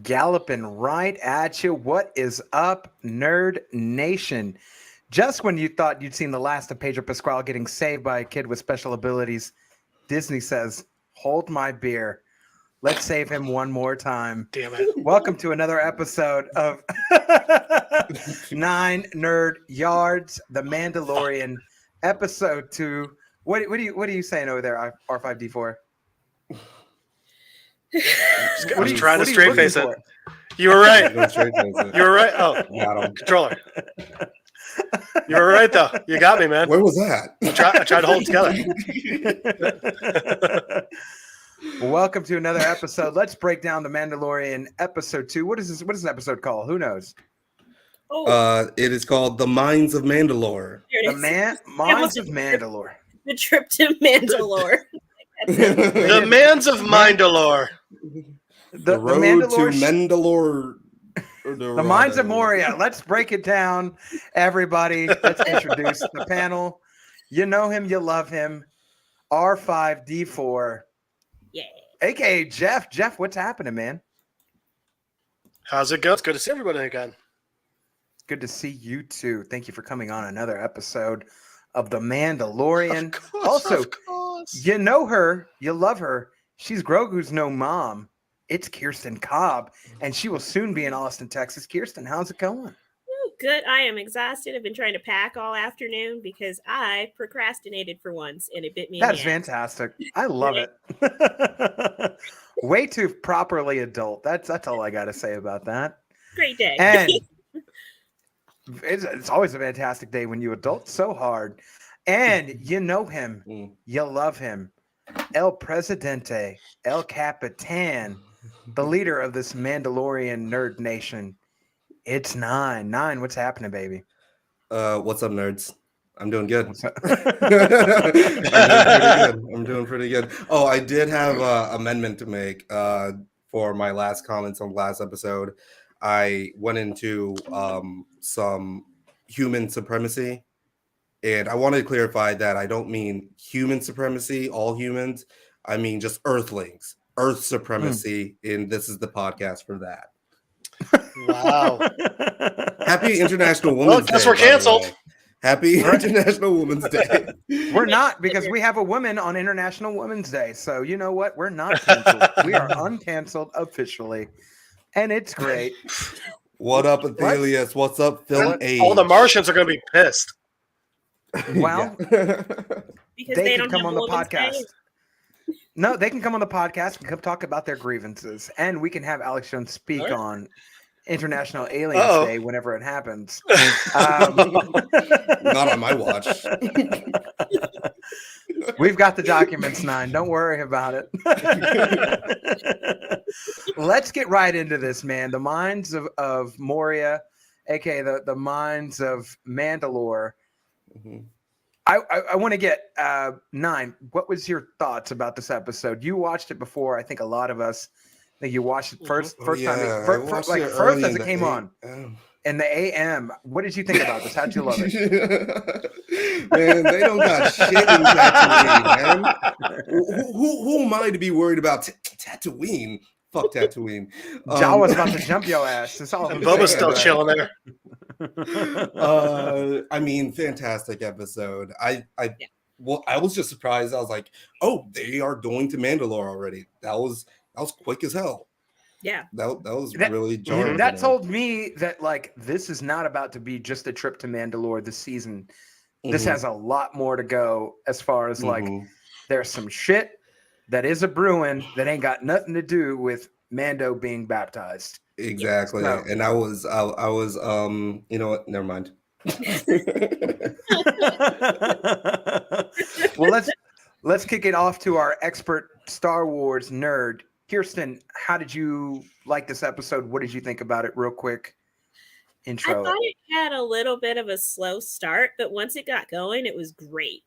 galloping right at you. What is up, Nerd Nation? Just when you thought you'd seen the last of Pedro Pascal getting saved by a kid with special abilities, Disney says, hold my beer. Let's save him one more time. Damn it. Welcome to another episode of 9 Nerd Yards, The Mandalorian, episode 2. What are you saying over there, R5D4? I was trying to straight face it. You were right. You were right. Oh, controller. You were right, though. You got me, man. Where was that? I tried to hold it together. Welcome to another episode. Let's break down The Mandalorian episode 2. What is this episode called? Who knows? It is called The Mines of Mandalore. Mines of Mandalore. The trip to Mandalore. The Mines of Mandalore. The road to Mandalore. The Mines of Moria. Let's break it down, everybody. Let's introduce the panel. You know him, you love him. R5D4. Yeah. AKA Jeff. Jeff, what's happening, man? How's it going? It's good to see everybody again. It's good to see you too. Thank you for coming on another episode of The Mandalorian. Of course. You know her, you love her. She's Grogu's no mom. It's Kirsten Cobb, and she will soon be in Austin, Texas. Kirsten, how's it going? Good. I am exhausted. I've been trying to pack all afternoon because I procrastinated for once, and it bit me. That's fantastic. I love it. Way too properly adult. That's all I got to say about that. Great day. And it's always a fantastic day when you adult so hard. And you know him. You love him. El Presidente, El Capitan, the leader of this Mandalorian nerd nation. It's 9. 9, what's happening, baby? What's up, nerds? I'm doing good. I'm doing pretty good. Oh, I did have an amendment to make for my last comments on the last episode. I went into some human supremacy. And I wanted to clarify that I don't mean human supremacy, all humans. I mean just earthlings, earth supremacy. And this is the podcast for that. Wow. Happy International Women's Day. Well, guess we're canceled. Happy International Women's Day. We're not, because we have a woman on International Women's Day. So you know what? We're not canceled. We are uncanceled officially. And it's great. What up, Athelius? What's up, Phil Age? All the Martians are going to be pissed. Well, because they can come on the podcast. No, they can come on the podcast and come talk about their grievances, and we can have Alex Jones speak on International Aliens Day whenever it happens. Not on my watch. We've got the documents, 9. Don't worry about it. Let's get right into this, man. The Mines of Moria, aka the Mines of Mandalore. Mm-hmm. I want to get 9. What was your thoughts about this episode? You watched it before. I think a lot of us. I think you watched it first time, first as it came on in the AM. What did you think about this? How'd you love it? Man, they don't got shit in Tatooine, man. Who am I to be worried about Tatooine? Fuck Tatooine. Jawa's about to jump your ass. It's all. And Boba's still chilling there. I mean, fantastic episode. I was just surprised. I was like, oh, they are going to Mandalore already. That was quick as hell. Yeah. That was really jarring. That told me that like this is not about to be just a trip to Mandalore this season. This has a lot more to go as far as like there's some shit that is a brewing that ain't got nothing to do with Mando being baptized. Exactly. So, and I was you know what? Never mind. Well, let's kick it off to our expert Star Wars nerd. Kirsten, how did you like this episode? What did you think about it? Real quick intro. I thought it had a little bit of a slow start, but once it got going, it was great.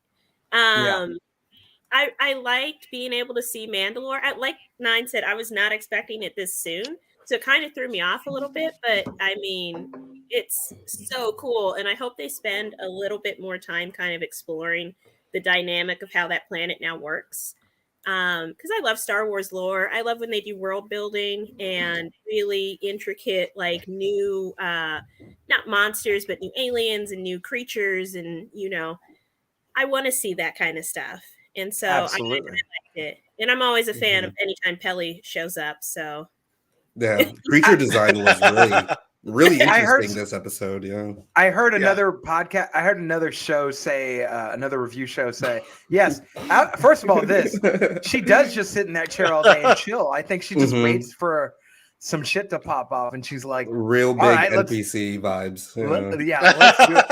I liked being able to see Mandalore. Like 9 said, I was not expecting it this soon. So it kind of threw me off a little bit, but I mean, it's so cool. And I hope they spend a little bit more time kind of exploring the dynamic of how that planet now works. because I love Star Wars lore. I love when they do world building and really intricate, like new, not monsters, but new aliens and new creatures. And, I want to see that kind of stuff. And so Absolutely. I liked it. And I'm always a fan of anytime Pelly shows up. So yeah, creature design was really interesting this episode. Yeah, I heard another podcast. I heard another show say, another review show say, yes. First of all, she does just sit in that chair all day and chill. I think she just waits for some shit to pop off, and she's like, real big NPC vibes. Let's do it.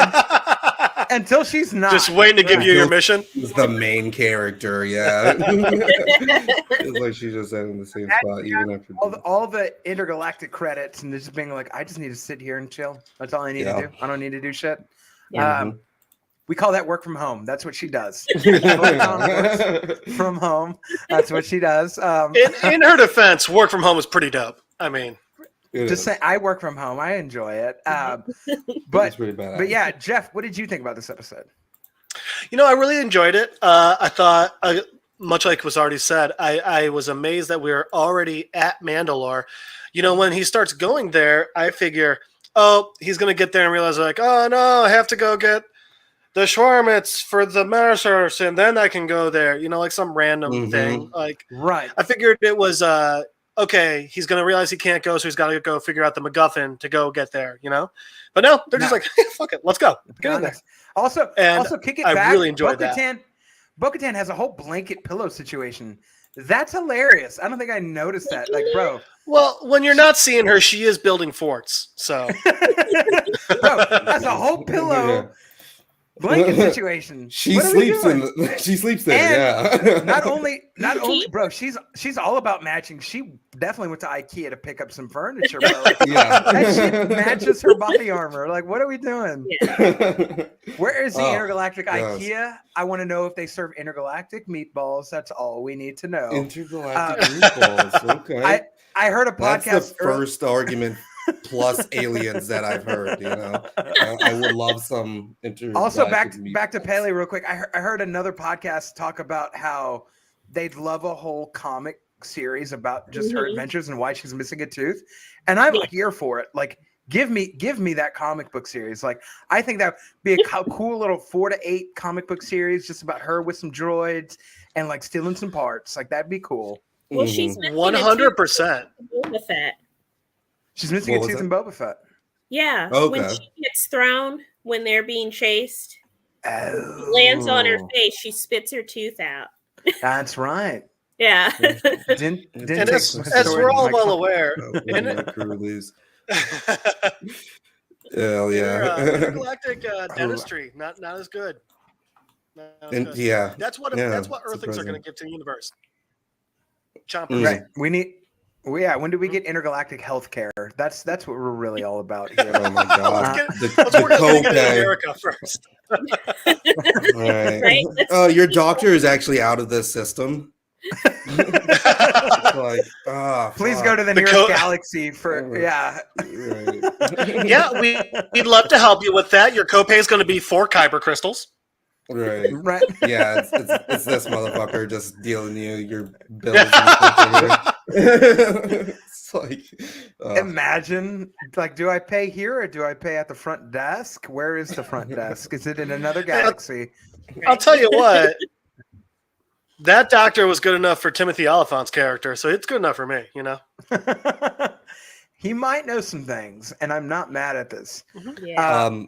Until she's not. Just waiting to give you your mission. She's the main character, yeah. It's like she's just in the same spot even after all the intergalactic credits and just being like, I just need to sit here and chill. That's all I need to do. I don't need to do shit. We call that work from home. That's what she does. From home. That's what she does. In her defense, work from home is pretty dope. I mean, just say I work from home. I enjoy it. But yeah, Jeff, what did you think about this episode? I really enjoyed it. I thought, much like was already said, I was amazed that we were already at Mandalore. When he starts going there, I figure, he's going to get there and realize like, oh no, I have to go get the shawarmits for the Masters, and then I can go there. Like some random thing. Like, right. I figured it was okay, he's going to realize he can't go, so he's got to go figure out the MacGuffin to go get there, But no, they're just like, hey, fuck it, let's go. Get in there. Also, kick it back. I really enjoyed that. Bo-Katan has a whole blanket pillow situation. That's hilarious. I don't think I noticed that. Like, bro. Well, when you're not seeing her, she is building forts, so. Bro, that's a whole pillow. Blanket situation. She sleeps there. Yeah. Not only, bro. She's all about matching. She definitely went to IKEA to pick up some furniture, bro. That shit matches her body armor. Like, what are we doing? Yeah. Where is the intergalactic IKEA? I want to know if they serve intergalactic meatballs. That's all we need to know. Intergalactic meatballs. Okay. I heard a podcast. That's the first argument. Plus aliens that I've heard, I would love some. Also, back to Paley real quick. I heard another podcast talk about how they'd love a whole comic series about just her adventures and why she's missing a tooth, and I'm here for it. Like, give me that comic book series. Like, I think that would be a cool little 4 to 8 comic book series just about her with some droids and like stealing some parts. Like, that'd be cool. Well, she's 100%. She's missing a tooth in Boba Fett. Yeah. Okay. When she gets thrown, when they're being chased, lands on her face, she spits her tooth out. That's right. Yeah. And as we're all well aware. Hell yeah. Intergalactic dentistry, not as good. Yeah. That's what Earthlings are going to give to the universe. Chompers. Right. We need. When do we get intergalactic healthcare? That's what we're really all about here. Oh my god! Let's work on America first. Right. Oh, your doctor is actually out of this system. Please go to the nearest galaxy for Right. Yeah, we'd love to help you with that. Your copay is going to be 4 kyber crystals. Right. Yeah, it's this motherfucker just dealing you your bills. It's like, imagine, like, do I pay here or do I pay at the front desk? Where is the front desk? Is it in another galaxy? I'll tell you what. That doctor was good enough for Timothy Oliphant's character, so it's good enough for me. He might know some things, and I'm not mad at this. Yeah.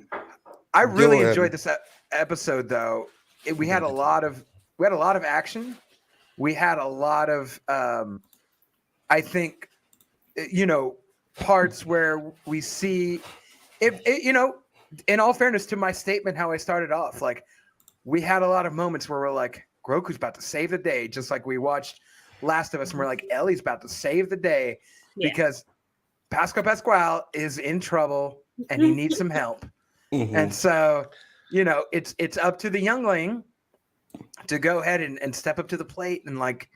I really enjoyed this episode, though. We had a lot of action. We had a lot of I think parts where we see in all fairness to my statement how I started off, like, we had a lot of moments where we're like, Grogu's about to save the day, just like we watched Last of Us, and we're like, Ellie's about to save the day because Pascal Pasquale is in trouble and he needs some help. And so, it's up to the youngling to go ahead and step up to the plate and like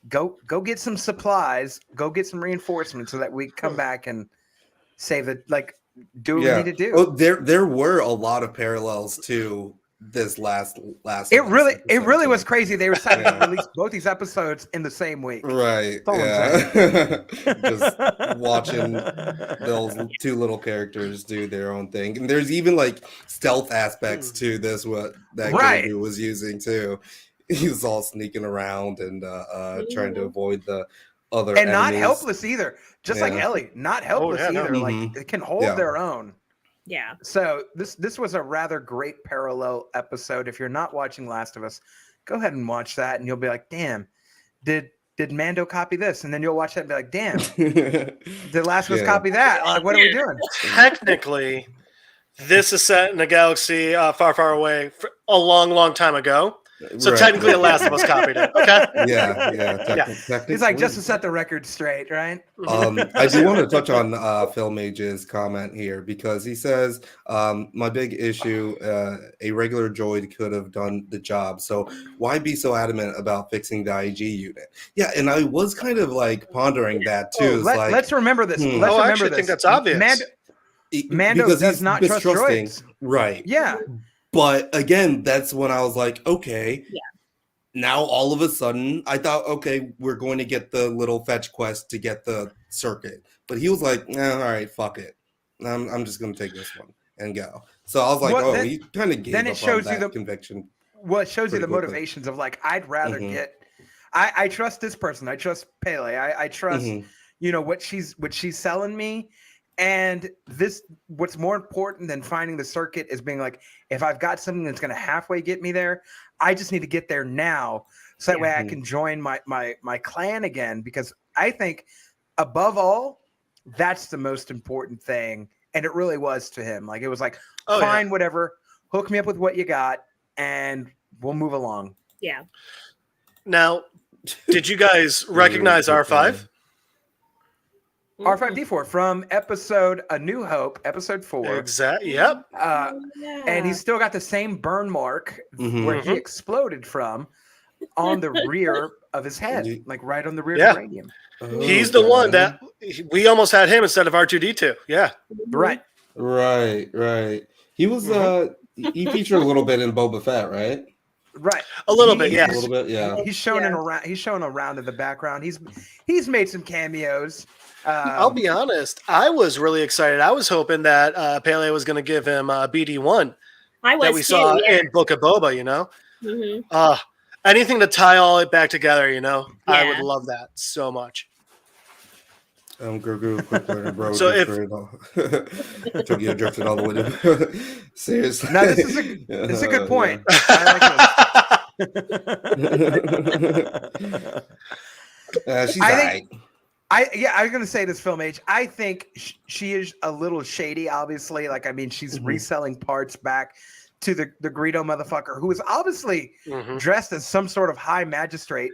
go get some supplies, go get some reinforcements so that we come back and save it. Like, do what we need to do. Well, there were a lot of parallels to this last. It really episode, was too. crazy. They were deciding Yeah. to release both these episodes in the same week. Right. That's all I'm Yeah. Just watching those two little characters do their own thing, and there's even like stealth aspects to this. What that Right. Grogu was using too. He was all sneaking around and trying to avoid the other and not enemies. helpless either. Just like Yeah. Ellie, not helpless yeah, no. either. Like Mhm. they can hold Yeah. their own. Yeah. So this was a rather great parallel episode. If you're not watching Last of Us, go ahead and watch that, and you'll be like, "Damn, did Mando copy this?" And then you'll watch that and be like, "Damn, did Last of Us Yeah. copy that?" Like, what are we doing? Technically, this is set in a galaxy far, far away a long, long time ago. So Right. technically, The Last of Us copied it. Okay. Yeah. He's like, just to set the record straight, right? I do want to touch on Phil Mage's comment here because he says, my big issue, a regular droid could have done the job. So why be so adamant about fixing the IG unit? Yeah, and I was kind of like pondering that too. It's like, Let's remember this. Hmm. Let's Oh, I remember actually this. think that's obvious. Mando because does he's not trust mistrusting. droids. Right. Yeah. But again, that's when I was like, okay. Yeah. Now all of a sudden, I thought, okay, we're going to get the little fetch quest to get the circuit. But he was like, all right, fuck it. I'm just going to take this one and go. So I was like, Well, he kind of gave then it up shows on you that the- conviction. Well, it shows you the Pretty quickly. motivations of like, I'd rather Mhm. get. I trust this person. I trust Pele. I trust Mhm. what she's selling me. And this, what's more important than finding the circuit is being like, if I've got something that's going to halfway get me there, I just need to get there now, so that way I Mhm. can join my clan again. Because I think, above all, that's the most important thing, and it really was to him. Like it was like, Oh, fine, whatever, hook me up with what you got, and we'll move along. Yeah. Now, did you guys recognize R5? R5D4 from episode A New Hope, episode 4. Exactly. Yep. And he's still got the same burn mark Mhm. where he exploded from on the rear of his head, like right on the rear Yeah. of the cranium. He's the one that we almost had him instead of R2D2. Yeah. Right. Right. He was he featured a little bit in Boba Fett, right? Right. A little bit, yeah. A little bit, yeah. He's shown around. He's shown around in the background. He's made some cameos. I'll be honest. I was really excited. I was hoping that Pele was going to give him BD1 I was that we too, saw yeah. in Book of Boba, you know? Mhm. Anything to tie all it back together, you know? I Yeah. would love that so much. Grogu, quick learner, bro. So if- Took you drifted all the way to seriously. No, this is a good point. I She's I alright. think- I was gonna say this, Film Age. I think she is a little shady. Obviously, like I mean, she's reselling parts back to the Greedo motherfucker, who is obviously Mhm. dressed as some sort of high magistrate,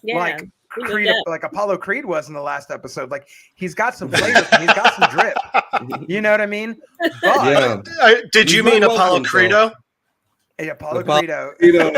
Yeah. like he moved Creed, up. like Apollo Creed was in the last episode. Like he's got some flavor, he's got some drip. You know what I mean? But Yeah. Did He's you not mean welcome, Apollo so- Credo? Apollo Apollo Credo. Yeah.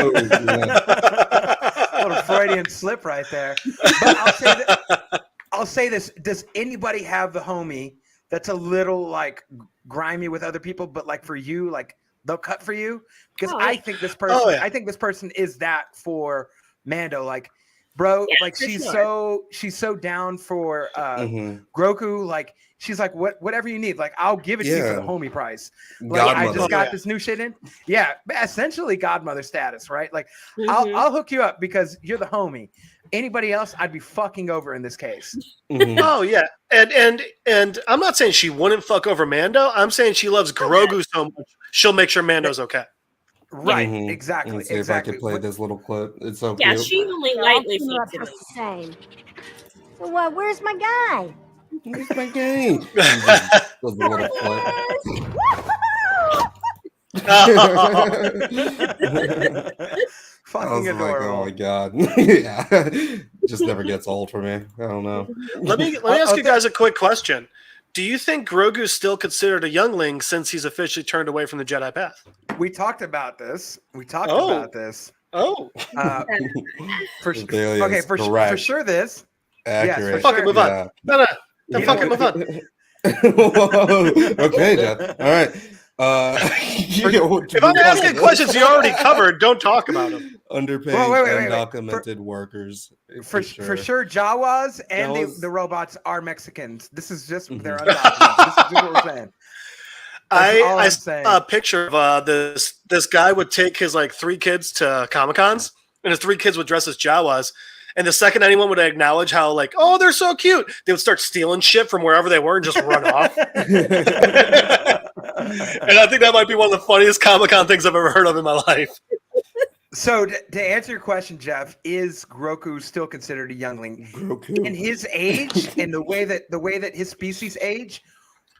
Little Freudian slip right there. But I'll say this: does anybody have the homie that's a little like grimy with other people, but like for you, like they'll cut for you? Because Oh, I yeah. think this person, Oh, yeah. I think this person is that for Mando. Like, bro, Yeah, like for she's sure. so down for Mhm. Grogu. Like she's like, whatever you need, like I'll give it to you for Yeah. the homie price. Like I Godmother. just got Yeah. this new shit in. Yeah, essentially godmother status, right? Like Mhm. I'll hook you up because you're the homie. Anybody else, I'd be fucking over in this case. Mhm. Oh yeah, and I'm not saying she wouldn't fuck over Mando. I'm saying she loves Grogu so much she'll make sure Mando's okay. Right, Mhm. exactly, Let's see exactly. if I can play this little clip. It's so Yeah, cute. she only I'll lightly team up feeds him. just the same. So, where's my guy? Where's my game? Does a little clip. I Fucking was like, adorable. oh my god. Yeah. Just never gets old for me. I don't know. Let me ask you guys a quick question. Do you think Grogu's still considered a youngling since he's officially turned away from the Jedi path? We talked about this. Oh. Oh, Uh, for Bailey okay, is for correct. sure. This Accurate. for fucking sure. move on. No, Yeah. fucking move on. Whoa. Okay, Jeff. All right. If I'm asking questions you already covered, don't talk about them. Underpaid, wait. undocumented workers. For sure, Jawas and Jawas- the robots are Mexicans. This is just they're undocumented. This is just what we're saying. I saw a picture of this guy would take his like 3 kids to Comic-Cons, and his 3 kids would dress as Jawas. And the second anyone would acknowledge how like, oh, they're so cute, they would start stealing shit from wherever they were and just run off. And I think that might be one of the funniest Comic-Con things I've ever heard of in my life. So to answer your question, Jeff, is Grogu still considered a youngling? Grogu. In his age and the way that his species age,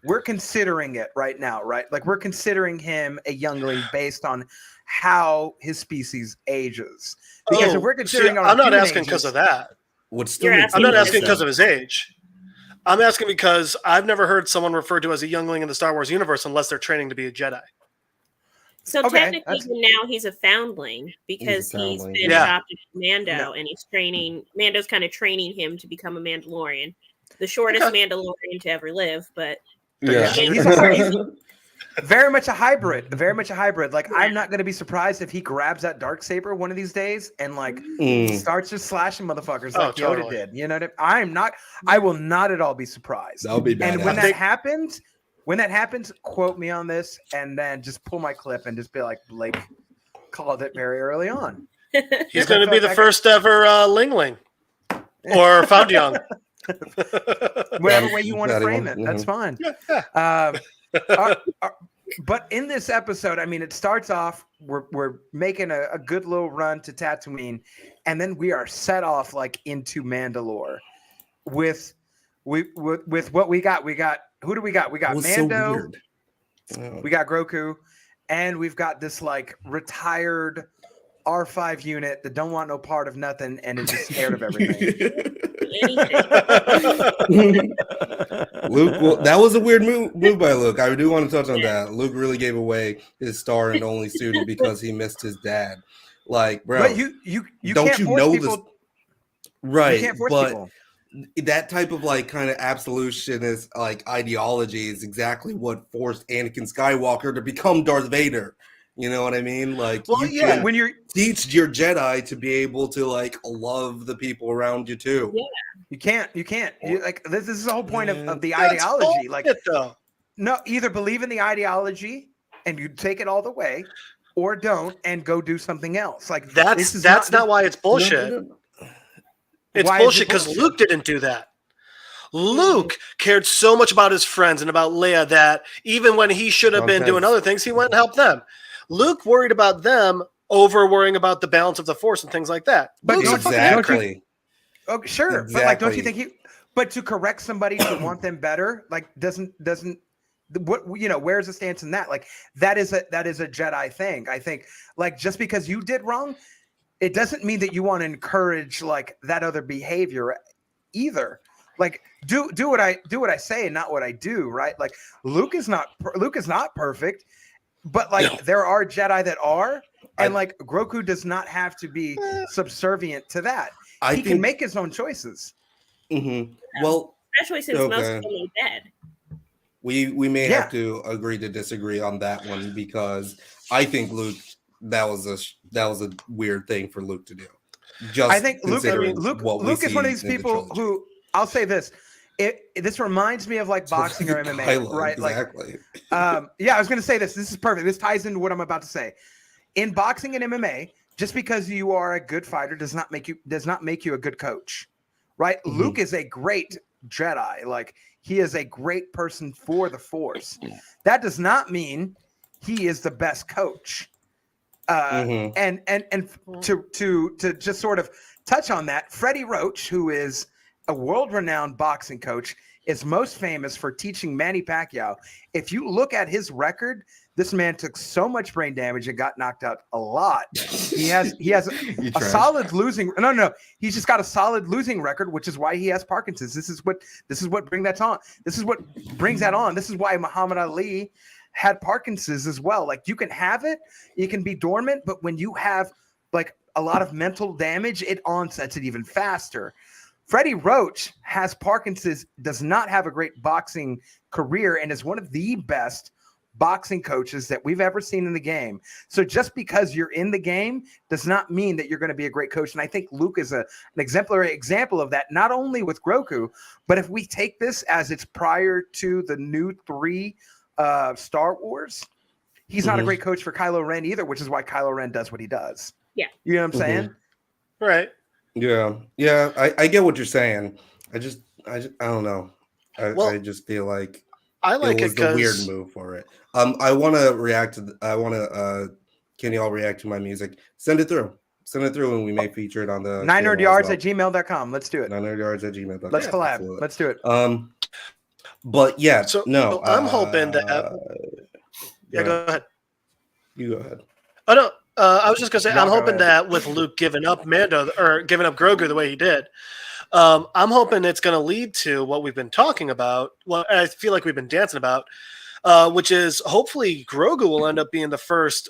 we're considering it right now, right? Like we're considering him a youngling based on how his species ages. Because if we're considering I'm not asking because of that. I'm not asking because of his age. I'm asking because I've never heard someone referred to as a youngling in the Star Wars universe unless they're training to be a Jedi. So technically, now he's a foundling because he's been adopted to Mando, and he's training. Mando's kind of training him to become a Mandalorian, the shortest Mandalorian to ever live. But he's very much a hybrid. Very much a hybrid. Like I'm not going to be surprised if he grabs that darksaber one of these days and like starts just slashing motherfuckers like Yoda did. You know what I mean? I will not at all be surprised. That'll be bad. And when that happens, quote me on this, and then just pull my clip and just be like, Blake called it very early on. He's going to be the first ever Lingling or Found Young. Whatever way you want to frame it, that's fine. But in this episode, I mean, it starts off, we're making a good little run to Tatooine, and then we are set off like into Mandalore with what we got. Who do we got? We got Mando. We got Grogu, and we've got this like retired R5 unit that don't want no part of nothing and is just scared of everything. Luke, well, that was a weird move by Luke. I do want to touch on that. Luke really gave away his star and only student because he missed his dad. Like, bro, but you don't can't force people. This? Right, you can't force people. That type of like kind of absolutionist like ideology is exactly what forced Anakin Skywalker to become Darth Vader. You know what I mean? Like, when you're teach your Jedi to be able to like love the people around you too. Yeah. You can't. Like this is the whole point of the ideology. Like, no, either believe in the ideology and you take it all the way, or don't and go do something else. Like that's not why it's bullshit. No. It's bullshit because Luke didn't do that. Luke cared so much about his friends and about Leia that even when he should have been doing other things, he went and helped them. Luke worried about them over worrying about the balance of the Force and things like that. But exactly. Sure. Exactly. But like, don't you think but to correct somebody to want them better, like doesn't what where's the stance in that? Like that is a Jedi thing. I think like just because you did wrong, it doesn't mean that you want to encourage like that other behavior either. Like do what I say and not what I do, right? Like Luke is not perfect, but like there are Jedi that are, and like Grogu does not have to be subservient to that. He can make his own choices. Mm-hmm. Well, especially since most of them are dead. We may have to agree to disagree on that one because I think Luke that was a weird thing for Luke to do. I think Luke is one of these people who I'll say this. This reminds me of like boxing or MMA, right? Exactly. Like, I was going to say this. This is perfect. This ties into what I'm about to say. In boxing and MMA, just because you are a good fighter does not make you a good coach, right? Mm-hmm. Luke is a great Jedi. Like he is a great person for the Force. That does not mean he is the best coach. And to just sort of touch on that, Freddie Roach, who is a world-renowned boxing coach, is most famous for teaching Manny Pacquiao. If you look at his record, this man took so much brain damage and got knocked out a lot. He has a solid losing. No. He's just got a solid losing record, which is why he has Parkinson's. This is what brings that on. This is what brings that on. This is why Muhammad Ali had Parkinson's as well. Like you can have it, you can be dormant, but when you have like a lot of mental damage, it onsets it even faster. Freddie Roach has Parkinson's, does not have a great boxing career, and is one of the best boxing coaches that we've ever seen in the game. So just because you're in the game does not mean that you're going to be a great coach. And I think Luke is an exemplary example of that, not only with Grogu, but if we take this as it's prior to the new 3 Star Wars, he's not a great coach for Kylo Ren either, which is why Kylo Ren does what he does. Yeah. You know what I'm saying? Right. Yeah. I get what you're saying. I don't know. I just feel like I like it was the weird move for it. I want to react to. Can y'all react to my music? Send it through, and we may feature it on the 9nerdyards@gmail.com. Let's do it. 9nerdyards@gmail.com. Let's collab. Absolutely. Let's do it. But yeah, So no. I'm hoping that. Go ahead. You go ahead. Oh no. I was just gonna say, I'm hoping ahead. that with Luke giving up Mando or giving up Grogu the way he did, I'm hoping it's going to lead to what we've been talking about. Well, I feel like we've been dancing about, which is hopefully Grogu will end up being the first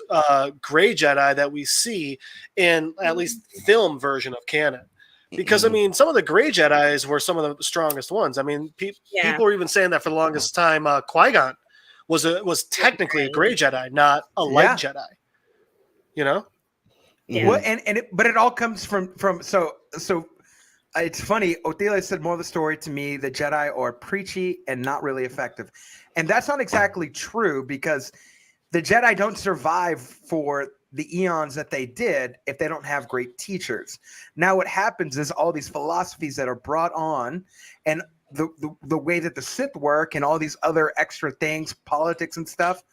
gray Jedi that we see in at least film version of canon. Because I mean, some of the gray Jedis were some of the strongest ones. I mean, people were even saying that for the longest time. Qui-Gon was technically a gray Jedi, not a light Jedi. You know? Yeah. Well, but it all comes from so it's funny. Othelia said more of the story to me. The Jedi are preachy and not really effective, and that's not exactly true because the Jedi don't survive for the eons that they did if they don't have great teachers. Now, what happens is all these philosophies that are brought on, and the way that the Sith work, and all these other extra things, politics and stuff.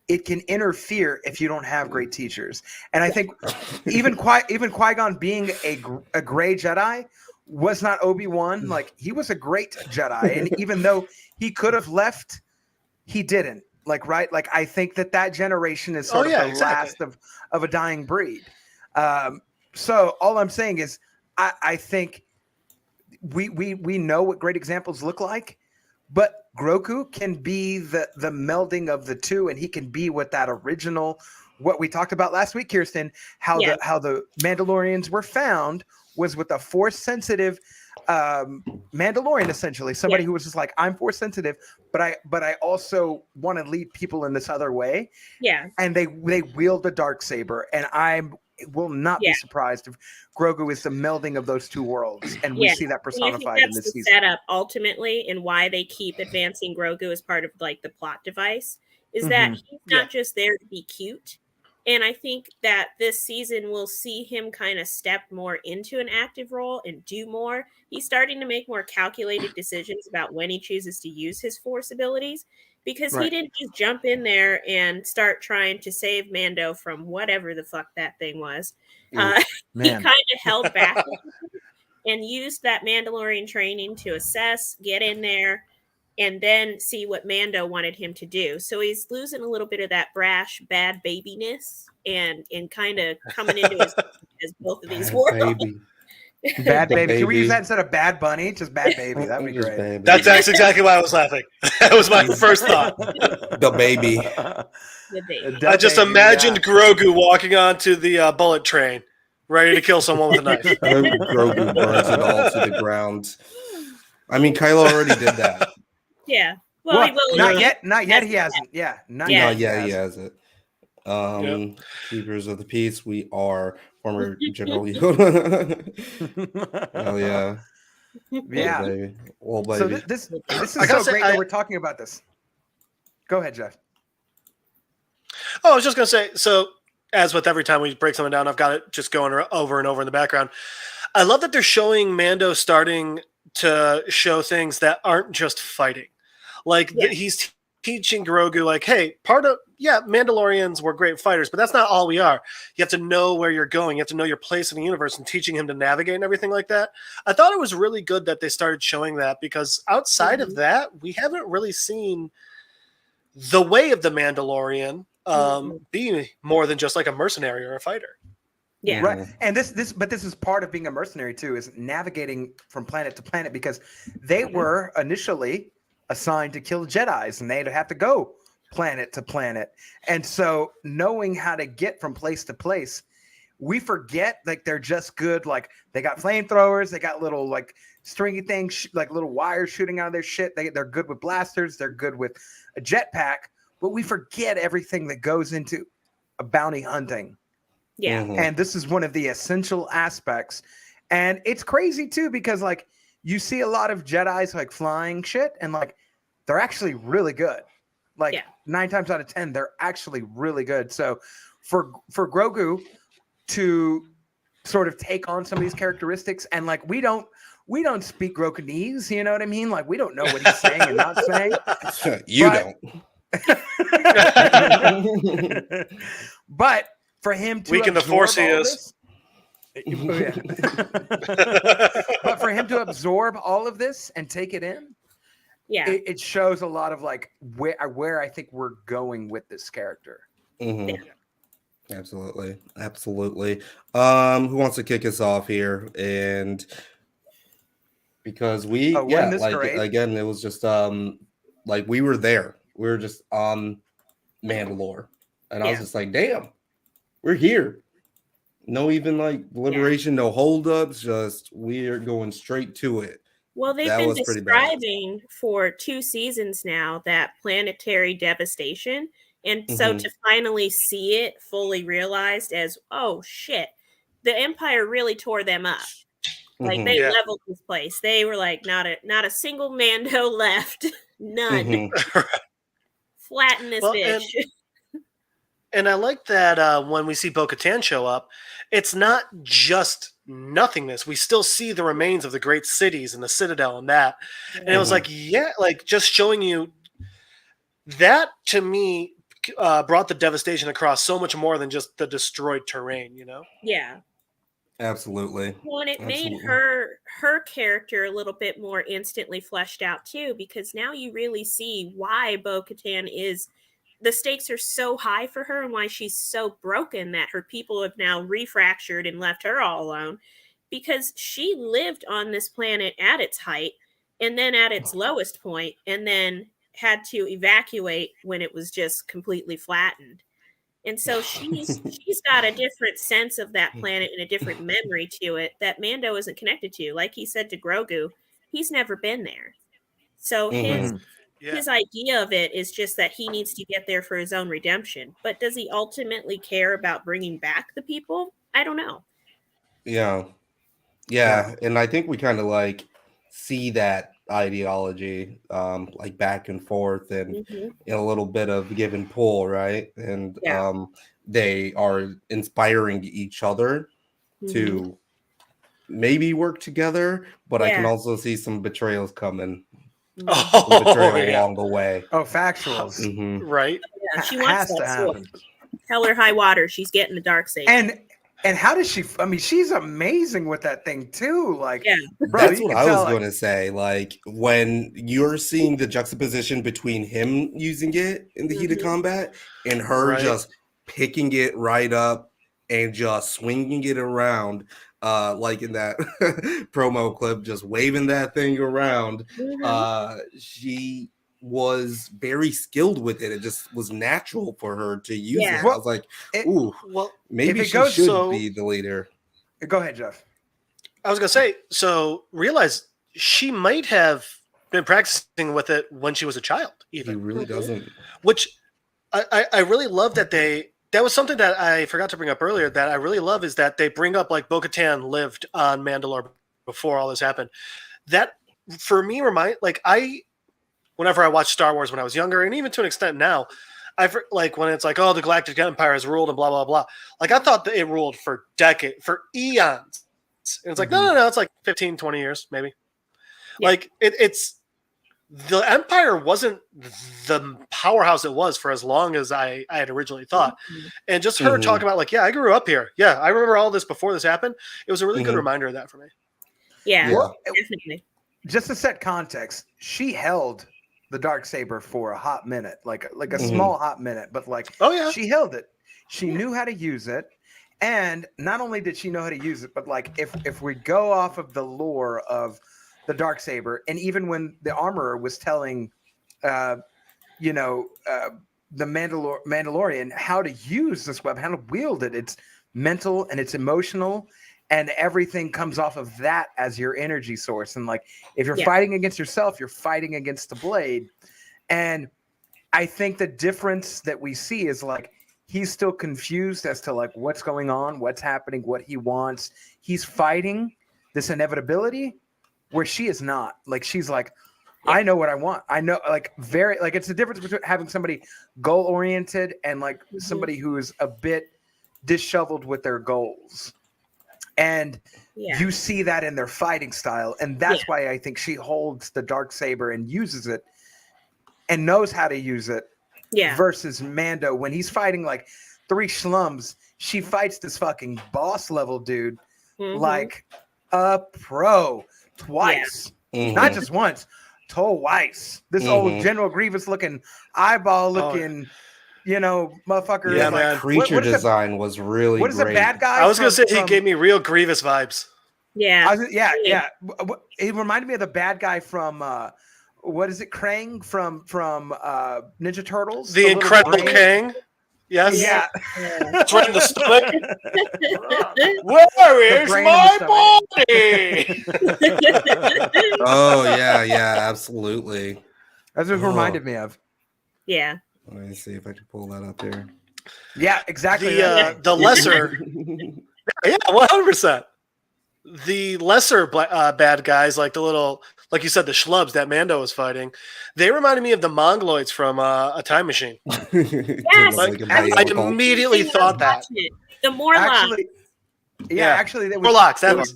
It can interfere if you don't have great teachers. And I think even Qui-Gon being a gray Jedi was not Obi-Wan. Like, he was a great Jedi. And even though he could have left, he didn't. Like, right? Like, I think that generation is sort of the last of a dying breed. So all I'm saying is I think we know what great examples look like, but Grogu can be the melding of the two, and he can be what that original, what we talked about last week, Kirsten, how the Mandalorians were found was with a force-sensitive Mandalorian, essentially, somebody who was just like, I'm force-sensitive, but I also want to lead people in this other way. Yeah, and they wield the dark saber, and I will not be surprised if Grogu is the melding of those two worlds, and we see that personified in this season. Setup ultimately, and why they keep advancing Grogu as part of like the plot device is that he's not just there to be cute. And I think that this season we'll see him kind of step more into an active role and do more. He's starting to make more calculated decisions about when he chooses to use his Force abilities, because he didn't just jump in there and start trying to save Mando from whatever the fuck that thing was. He kind of held back and used that Mandalorian training to assess, get in there, and then see what Mando wanted him to do. So he's losing a little bit of that brash, bad babiness and kind of coming into his as both of these worlds. Bad baby. Can we use that instead of bad bunny? Just bad baby. That'd be great. That's exactly why I was laughing. That was my first thought. The baby. I just imagined Grogu walking onto the bullet train, ready to kill someone with a knife. Grogu burns it all to the ground. I mean, Kylo already did that. Yeah. Well, he will. Not yet. Not yet. He hasn't. Yeah. Not yet. He hasn't. Keepers of the peace. We are former General Yoda. Oh yeah. Yeah. Baby. Well, baby. So this is so great that we're talking about this. Go ahead, Jeff. Oh, I was just gonna say. So, as with every time we break something down, I've got it just going over and over in the background. I love that they're showing Mando starting to show things that aren't just fighting. Like he's teaching Grogu, like, hey, Mandalorians were great fighters, but that's not all we are. You have to know where you're going. You have to know your place in the universe, and teaching him to navigate and everything like that. I thought it was really good that they started showing that, because outside of that, we haven't really seen the way of the Mandalorian be more than just like a mercenary or a fighter. Yeah. Right. And this is part of being a mercenary too, is navigating from planet to planet, because they were initially assigned to kill Jedis, and they'd have to go planet to planet. And so knowing how to get from place to place, we forget like they're just good. Like they got flamethrowers, they got little like stringy things, like little wires shooting out of their shit. They're good with blasters. They're good with a jetpack. but we forget everything that goes into a bounty hunting. Yeah. Mhm. And this is one of the essential aspects. And it's crazy too, because like you see a lot of Jedis like flying shit, and like they're actually really good. Like Yeah. 9 times out of 10, they're actually really good. So for Grogu to sort of take on some of these characteristics, and like we don't speak Groganese, you know what I mean? Like we don't know what he's saying and not saying. You But- don't. But for him to Weak in the absorb Force he all is. this, yeah. But for him to absorb all of this and take it in, Yeah. it shows a lot of like where I think we're going with this character. Mhm. Yeah. Absolutely. Absolutely. Who wants to kick us off here? And because We're in this parade. again, it was just like we were there. We were just on Mandalore. And I was Yeah. just like, damn, we're here. No even like deliberation, no holdups, just we're going straight to it. Well, they've That been was pretty bad. describing for 2 seasons now that planetary devastation. And so Mhm. to finally see it fully realized as, oh shit, the Empire really tore them up. Like Mhm. they Yeah. leveled this place. They were like, not a single Mando left. None. Mhm. Flatten this Well, bitch. And I like that when we see Bo-Katan show up, it's not just nothingness. We still see the remains of the great cities and the Citadel and that. And it was Mhm. like, yeah, like just showing you that to me brought the devastation across so much more than just the destroyed terrain, you know? Yeah. Absolutely. Well, and it made Absolutely. her character a little bit more instantly fleshed out too, because now you really see why Bo-Katan is. The stakes are so high for her, and why she's so broken that her people have now refractured and left her all alone, because she lived on this planet at its height and then at its lowest point, and then had to evacuate when it was just completely flattened. And so she's got a different sense of that planet and a different memory to it that Mando isn't connected to. Like he said to Grogu, he's never been there. So Mhm. his idea of it is just that he needs to get there for his own redemption. But does he ultimately care about bringing back the people? I don't know. Yeah. Yeah. And I think we kind of like see that ideology like back and forth and Mhm. in a little bit of give and pull, right? And Yeah. they are inspiring each other Mhm. to maybe work together, but I can Yeah. also see some betrayals coming, Mhm. some Oh, betrayal yeah. along the way. Oh, factuals. Mhm. Right? Yeah, she wants Has to that sword. happen. Hell or high water, she's getting the dark saber. And how does she? I mean, she's amazing with that thing too. Like, Yeah. bro, That's you what can I was tell, like, going to say. Like when you're seeing the juxtaposition between him using it in the heat of Mhm. combat and her Right. just picking it right up and just swinging it around, like in that promo clip, just waving that thing around. Mhm. She was very skilled with it. It just was natural for her to use Yeah. it. I Well, was like, it- ooh, Well, maybe it she goes- should so- be the leader. go ahead, Jeff. I was going to say, so realize she might have been practicing with it when she was a child, He even. really Mhm. doesn't. Which I really love that that was something that I forgot to bring up earlier that I really love is that they bring up like Bo-Katan lived on Mandalore before all this happened. That for me whenever I watched Star Wars when I was younger, and even to an extent now, like when it's like, oh, the Galactic Empire has ruled and blah blah blah. Like I thought that it ruled for eons. And it's like, no, it's like 15, 20 years, maybe. Yeah. Like it's the Empire wasn't the powerhouse it was for as long as I had originally thought. Mhm. And just her Mhm. talking about like, yeah, I grew up here. Yeah, I remember all this before this happened. It was a really good Mhm. reminder of that for me. Yeah. Yeah. Definitely. Just to set context, she held the dark saber for a hot minute, like a Mhm. small hot minute, but like Oh yeah. she held it. She Yeah. knew how to use it, and not only did she know how to use it, but like if we go off of the lore of the dark saber, and even when the armorer was telling, the Mandalorian how to use this weapon, how to wield it, it's mental and it's emotional. And everything comes off of that as your energy source. And like, if you're Yeah. fighting against yourself, you're fighting against the blade. And I think the difference that we see is like he's still confused as to like what's going on, what's happening, what he wants. He's fighting this inevitability where she is not. Like she's like, I know what I want. I know, like very like it's the difference between having somebody goal oriented and like somebody who is a bit disheveled with their goals. And you see that in their fighting style, and that's why I think she holds the Darksaber and uses it and knows how to use it. Yeah. Versus Mando, when he's fighting like 3 schlums, she fights this fucking boss level dude like a pro twice, not just once, twice. This old General Grievous looking, eyeball looking. You know, motherfucker. Yeah, like, man. Creature design was really what is great. the bad guy? I was going to say he gave me real Grievous vibes. Yeah. Yeah. It reminded me of the bad guy from what is it? Krang from Ninja Turtles. The Incredible Kang. Yes. Yeah. It's right in the stomach. Where is brain my in body? Oh yeah, absolutely. That's what it reminded me of. Yeah. Let me see if I can pull that up here. Yeah, exactly. The lesser. Yeah, 100%. The lesser bad guys, like the little, like you said, the schlubs that Mando was fighting, they reminded me of the Mongoloids from A Time Machine. Yes. Like, I immediately thought that. The Morlocks. Actually, that was, Morlocks. That it was.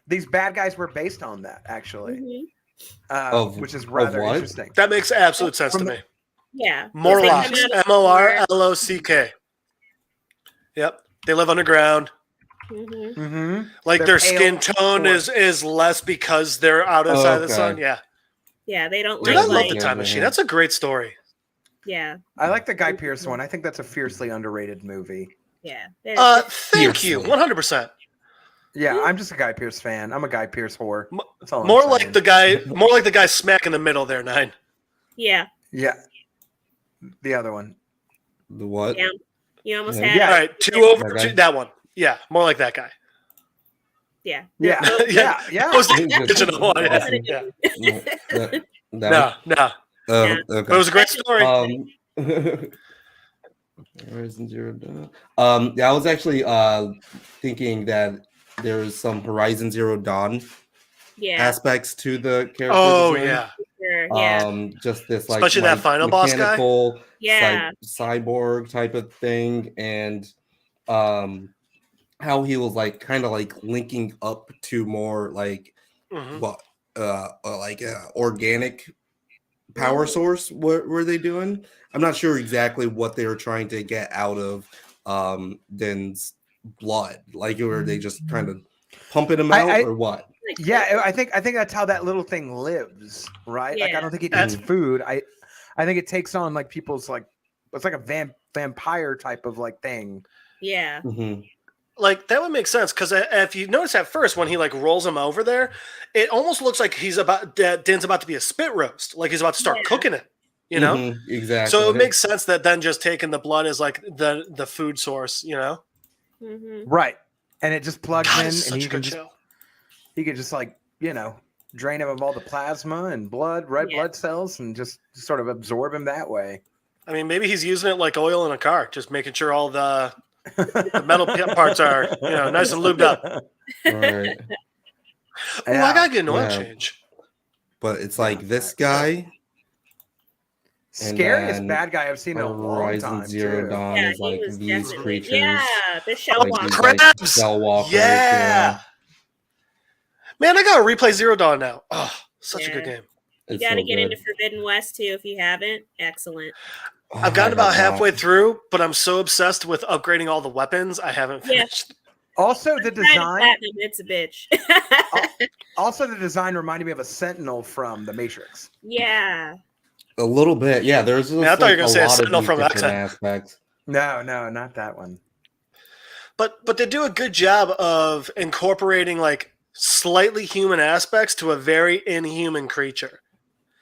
These bad guys were based on that, actually, which is of rather what? interesting. That makes absolute sense to me. Yeah. Morlocks. Morlock. Yep. They live underground. Like They're their pale, skin tone is less because they're outside of the sun. Yeah. Yeah, they don't Dude, look I love like. The Time Machine. That's a great story. Yeah. I like the Guy Pearce one. I think that's a fiercely underrated movie. Yeah. Thank you. 100%. Yeah, I'm just a Guy Pearce fan. I'm a Guy Pearce whore. That's all I'm More saying. like the guy smack in the middle there, 9. Yeah. Yeah. The other one. The what? Yeah. You almost Yeah. had. All right, 2 over 2. That one. Yeah, more like that guy. Yeah. Yeah. Yeah. That was the Yeah. original one. Yeah. No. Okay. But it was a great story. Horizon Zero Dawn. Yeah, I was actually thinking that there was some Horizon Zero Dawn aspects to the character. Oh design. yeah. Sure. Yeah. Just this like Especially that final boss guy? mechanical, Yeah. cyborg type of thing, and how he was like kind of like linking up to more like organic power source. What were they doing? I'm not sure exactly what they were trying to get out of Din's blood. Like, were they just kind of pumping him out, or what? Yeah, I think that's how that little thing lives, right? Like, I don't think it eats food. I think it takes on like people's like, it's like a vampire type of like thing. Yeah. Like that would make sense because if you notice at first when he like rolls him over there, it almost looks like Din's about to be a spit roast, like he's about to start cooking it. You know, exactly. So it makes sense that then just taking the blood is like the food source. You know, right? And it just plugs in, and he can just like drain him of all the plasma and blood, red blood cells, and just sort of absorb him that way. I mean, maybe he's using it like oil in a car, just making sure all the metal parts are nice and lubed up. Right. I gotta get an oil change. But it's like this guy. Scariest bad guy I've seen in a long time. Horizon Zero Dawn is like these creatures. Yeah, the shell like walkers. crabs. Shell walkers, yeah. Man, I gotta replay Zero Dawn now. Oh, such a good game. You gotta get into Forbidden West too if you haven't. Excellent. I've gotten about halfway through, but I'm so obsessed with upgrading all the weapons, I haven't finished. Also, the design. It's a bitch. Also, the design reminded me of a Sentinel from The Matrix. Yeah. A little bit, yeah. There's. I thought you were gonna say a Sentinel from X-Men. Aspects. No, not that one. But they do a good job of incorporating like slightly human aspects to a very inhuman creature.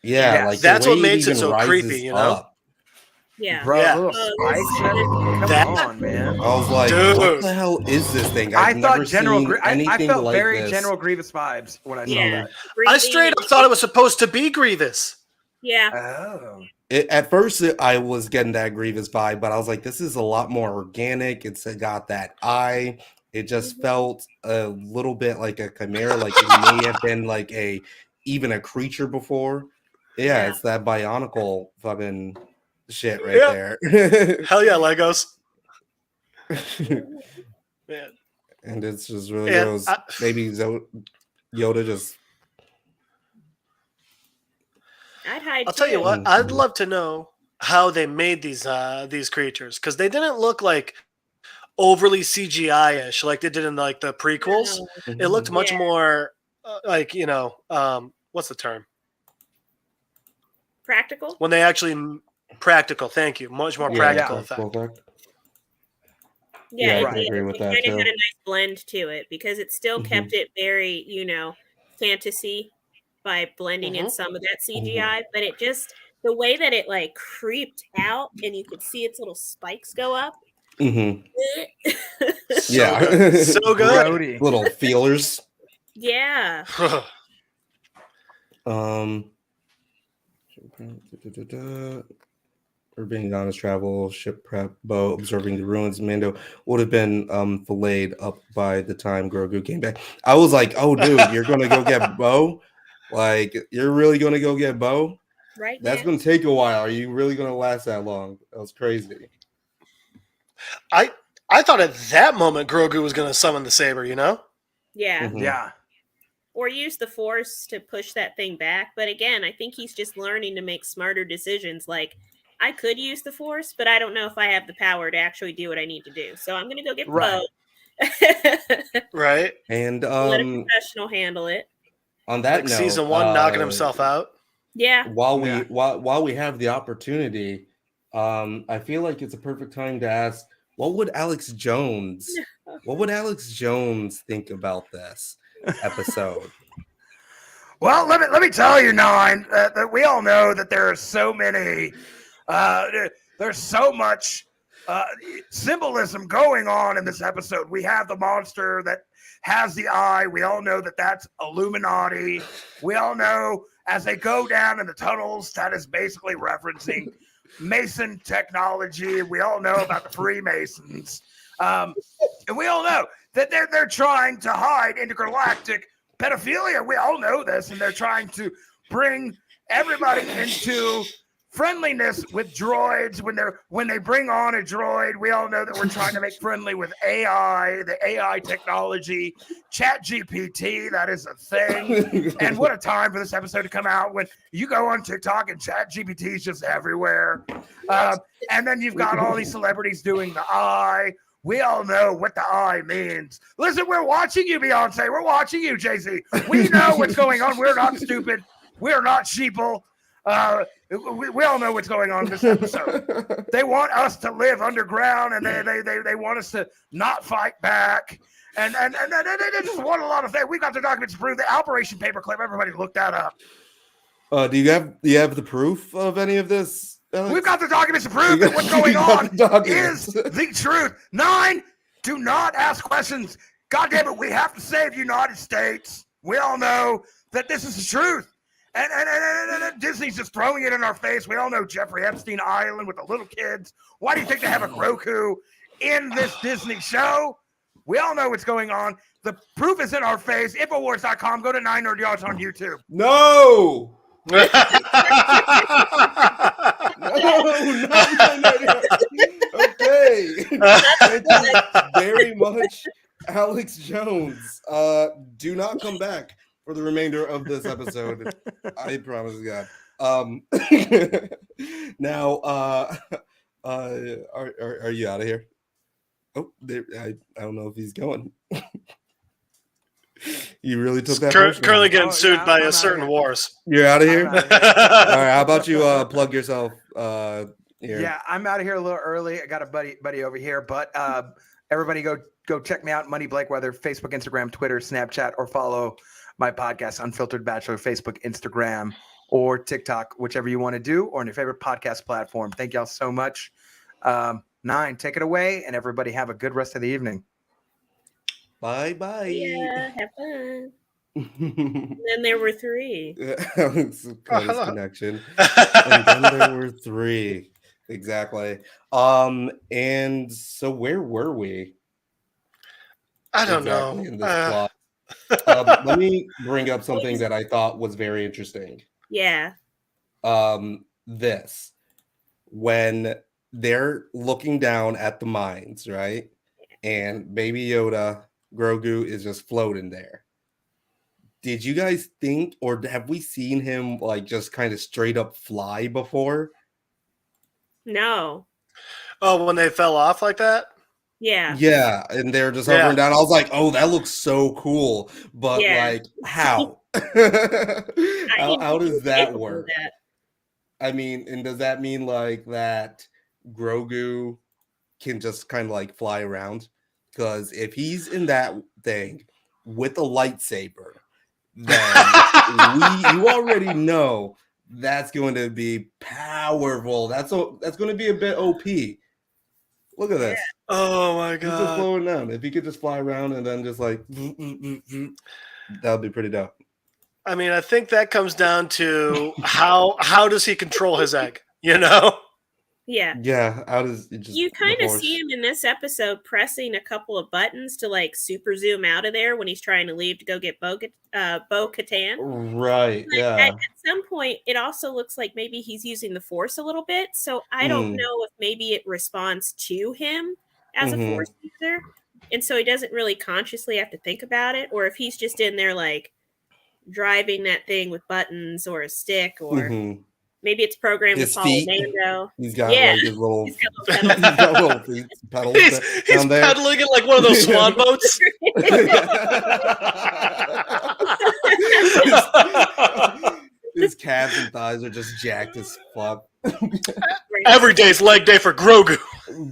Yeah, like that's what makes it so creepy, you know. Up. Yeah, bro, little spikes and everything. Come on, man. I was like, dude, what the hell is this thing? I thought I felt like very this. General Grievous vibes when I saw that. I straight up thought it was supposed to be Grievous. Yeah. Oh. At first, I was getting that Grievous vibe, but I was like, this is a lot more organic. It's got that eye. It just felt a little bit like a chimera, like it may have been like even a creature before. Yeah, it's that Bionicle fucking shit right there. Hell yeah, Legos. Man. And it's just really gross. Maybe Yoda just. I'll tell you what. I'd love to know how they made these creatures, because they didn't look like overly CGI-ish like they did in like the prequels. No. It looked much more like, you know, what's the term? Practical. When they actually practical. Thank you. Much more practical effect. Yeah, I agree with that too. It too. had a nice blend to it because it still kept it very, you know, fantasy by blending in some of that CGI, but it just, the way that it like creeped out and you could see its little spikes go up. So good. So good. Grody. Little feelers. Yeah. Or being honest, travel, ship prep, Bo observing the ruins. Mando would have been filleted up by the time Grogu came back. I was like, oh, dude, you're going to go get Bo? Like, you're really going to go get Bo? Right. That's going to take a while. Are you really going to last that long? That was crazy. I thought at that moment Grogu was going to summon the saber, you know? Yeah. Yeah. Or use the Force to push that thing back. But again, I think he's just learning to make smarter decisions. Like, I could use the Force, but I don't know if I have the power to actually do what I need to do. So I'm going to go get Bo. Right. And let a professional handle it. On that like note, season 1 knocking himself out. Yeah. While we have the opportunity, I feel like it's a perfect time to ask, what would Alex Jones think about this episode? Well, let me tell you, Nine, that we all know that there are so many, there's so much symbolism going on in this episode. We have the monster that has the eye. We all know that that's Illuminati. We all know as they go down in the tunnels, that is basically referencing Mason technology. We all know about the Freemasons. And we all know that they're trying to hide intergalactic pedophilia. We all know this, and they're trying to bring everybody into friendliness with droids. When they bring on a droid, we all know that we're trying to make friendly with AI, the AI technology, ChatGPT. That is a thing. And what a time for this episode to come out when you go on TikTok and ChatGPT is just everywhere. And then you've got all these celebrities doing the eye. We all know what the eye means. Listen, we're watching you, Beyonce. We're watching you, Jay-Z. We know what's going on. We're not stupid. We're not sheeple. We all know what's going on in this episode. They want us to live underground, and they want us to not fight back. And they just want a lot of things. We got the documents to prove the Operation Paperclip. Everybody look that up. Do you have the proof of any of this? Alex? We've got the documents to prove that what's going on is the truth. 9, do not ask questions. God damn it, we have to save the United States. We all know that this is the truth. And Disney's just throwing it in our face. We all know Jeffrey Epstein Island with the little kids. Why do you think they have a Roku in this Disney show? We all know what's going on. The proof is in our face. Infowars.com. Go to 9 Nerd Yards on YouTube. No! No, okay. Thank you very much, Alex Jones. Do not come back for the remainder of this episode. I promise God. Now, are you out of here? Oh, I don't know if he's going. You really took that. Currently getting sued by a certain wars. You're out of here. All right. How about you plug yourself? Here. Yeah, I'm out of here a little early. I got a buddy over here, but everybody go check me out. Money Blake, whether Facebook, Instagram, Twitter, Snapchat, or follow my podcast, Unfiltered Bachelor, Facebook, Instagram, or TikTok, whichever you want to do, or on your favorite podcast platform. Thank y'all so much. 9, take it away, and everybody have a good rest of the evening. Bye. Yeah, have fun. Then there were 3. It's Curtis hello. connection. And then there were 3. Exactly. And so where were we I don't know. exactly in this plot? Let me bring up something that I thought was very interesting. Yeah. This when they're looking down at the mines, right? And Baby Yoda, Grogu is just floating there. Did you guys think, or have we seen him like just kind of straight up fly before? No. Oh, when they fell off like that? Yeah. Yeah, and they're just Yeah. hovering down. I was like, oh, that looks so cool. But Yeah. like, how? How does that work? I mean, and does that mean like that Grogu can just kind of like fly around? Because if he's in that thing with a lightsaber, then you already know that's going to be powerful. That's going to be a bit OP. Look at this. Oh my He's just god. flowing down. If he could just fly around and then just like that would be pretty dope. I mean, I think that comes down to how does he control his egg? You know? Yeah. Yeah, how does it just You kind the of Force- see him in this episode pressing a couple of buttons to like super zoom out of there when he's trying to leave to go get Bo-Katan. Right, But yeah. at some point, it also looks like maybe he's using the Force a little bit. So I don't know if maybe it responds to him as a Force user. And so he doesn't really consciously have to think about it. Or if he's just in there like driving that thing with buttons or a stick, or maybe it's programmed His to follow feet. Mando. He's got Yeah. like his little He's got little he's got little feet, pedals He's down there. pedaling in like one of those swan boats. His calves and thighs are just jacked as fuck. Every day's leg day for Grogu.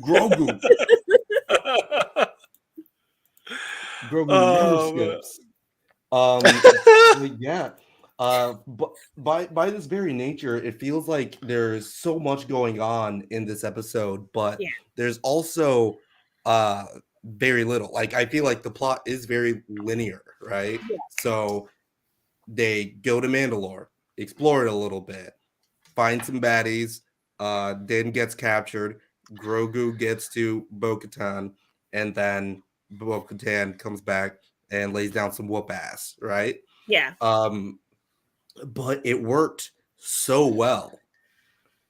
Grogu. Grogu Oh, never skips. But yeah. But by this very nature, it feels like there's so much going on in this episode, but there's also very little. Like I feel like the plot is very linear, right? Yeah. So they go to Mandalore, explore it a little bit, find some baddies, Din gets captured, Grogu gets to Bo-Katan, and then Bo-Katan comes back and lays down some whoop ass, right? Yeah. But it worked so well.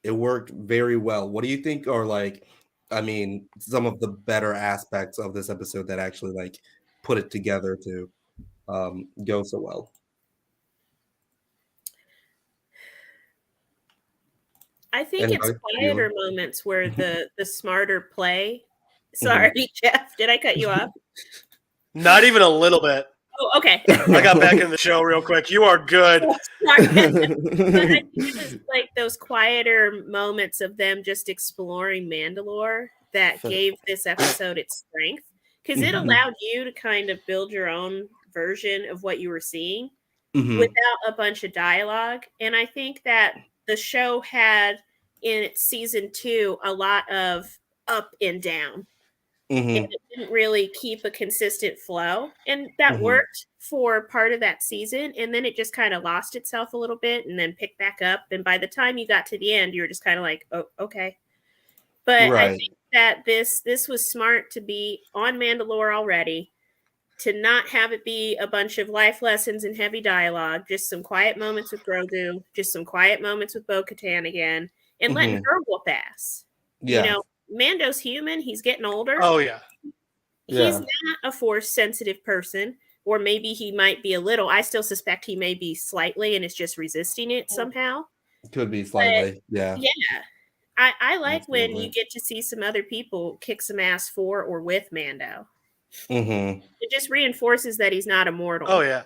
It worked very well. What do you think are like, I mean, some of the better aspects of this episode that actually like put it together to go so well? I think Anybody? it's quieter moments where the smarter play. Sorry, Jeff, did I cut you off? Not even a little bit. Oh, okay. I got back in the show real quick. You are good. Sorry. But I think it was like those quieter moments of them just exploring Mandalore that gave this episode its strength, because it allowed you to kind of build your own version of what you were seeing without a bunch of dialogue. And I think that the show had in its season 2 a lot of up and down. And it didn't really keep a consistent flow. And that worked for part of that season. And then it just kind of lost itself a little bit and then picked back up. And by the time you got to the end, you were just kind of like, oh, okay. But I think that this was smart to be on Mandalore already, to not have it be a bunch of life lessons and heavy dialogue, just some quiet moments with Grogu, just some quiet moments with Bo-Katan again, and letting her whoop ass. Yeah. You know, Mando's human. He's getting older. Oh, yeah. He's not a Force-sensitive person, or maybe he might be a little. I still suspect he may be slightly and is just resisting it somehow. Could be slightly, Yeah. I like when you get to see some other people kick some ass for or with Mando. It just reinforces that he's not immortal. Oh, yeah.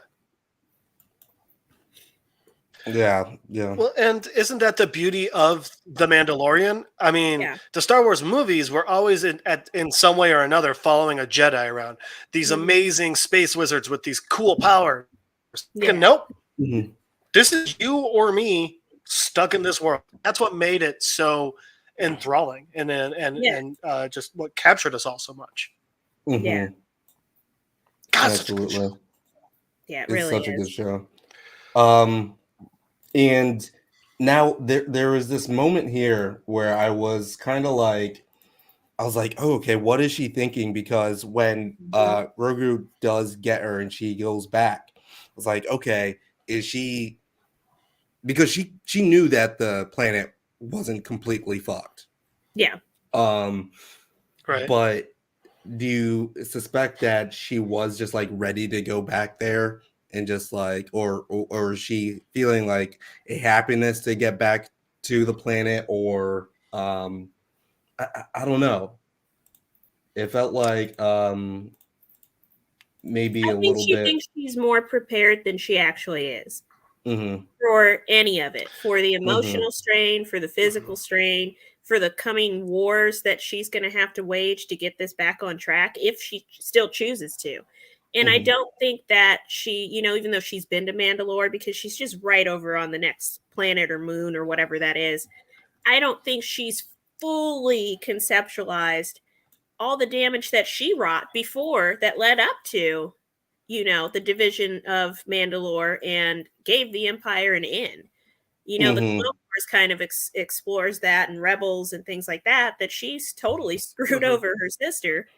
Yeah. Well, and isn't that the beauty of The Mandalorian? I mean, the Star Wars movies were always in some way or another following a Jedi around. These amazing space wizards with these cool powers. Nope. This is you or me stuck in this world. That's what made it so enthralling and just what captured us all so much. Yeah. Absolutely. Yeah, it It's really such a good is. show. And now there was this moment here where I was kind of like, I was like, oh, okay, what is she thinking? Because when Grogu does get her and she goes back, I was like, okay, is she, because she knew that the planet wasn't completely fucked. Yeah. Right. But do you suspect that she was just like ready to go back there and just like, or is she feeling like a happiness to get back to the planet, or I don't know. It felt like maybe I a think little she bit. thinks she's more prepared than she actually is Mm-hmm, for any of it, for the mm-hmm, emotional strain, for the physical strain, for the coming wars that she's going to have to wage to get this back on track if she still chooses to. And I mm-hmm, don't think that she, even though she's been to Mandalore, because she's just right over on the next planet or moon or whatever that is, I don't think she's fully conceptualized all the damage that she wrought before that led up to, the division of Mandalore and gave the Empire an in. The Clone mm-hmm, Wars kind of explores that, and Rebels and things like that, that she's totally screwed Mhm. over her sister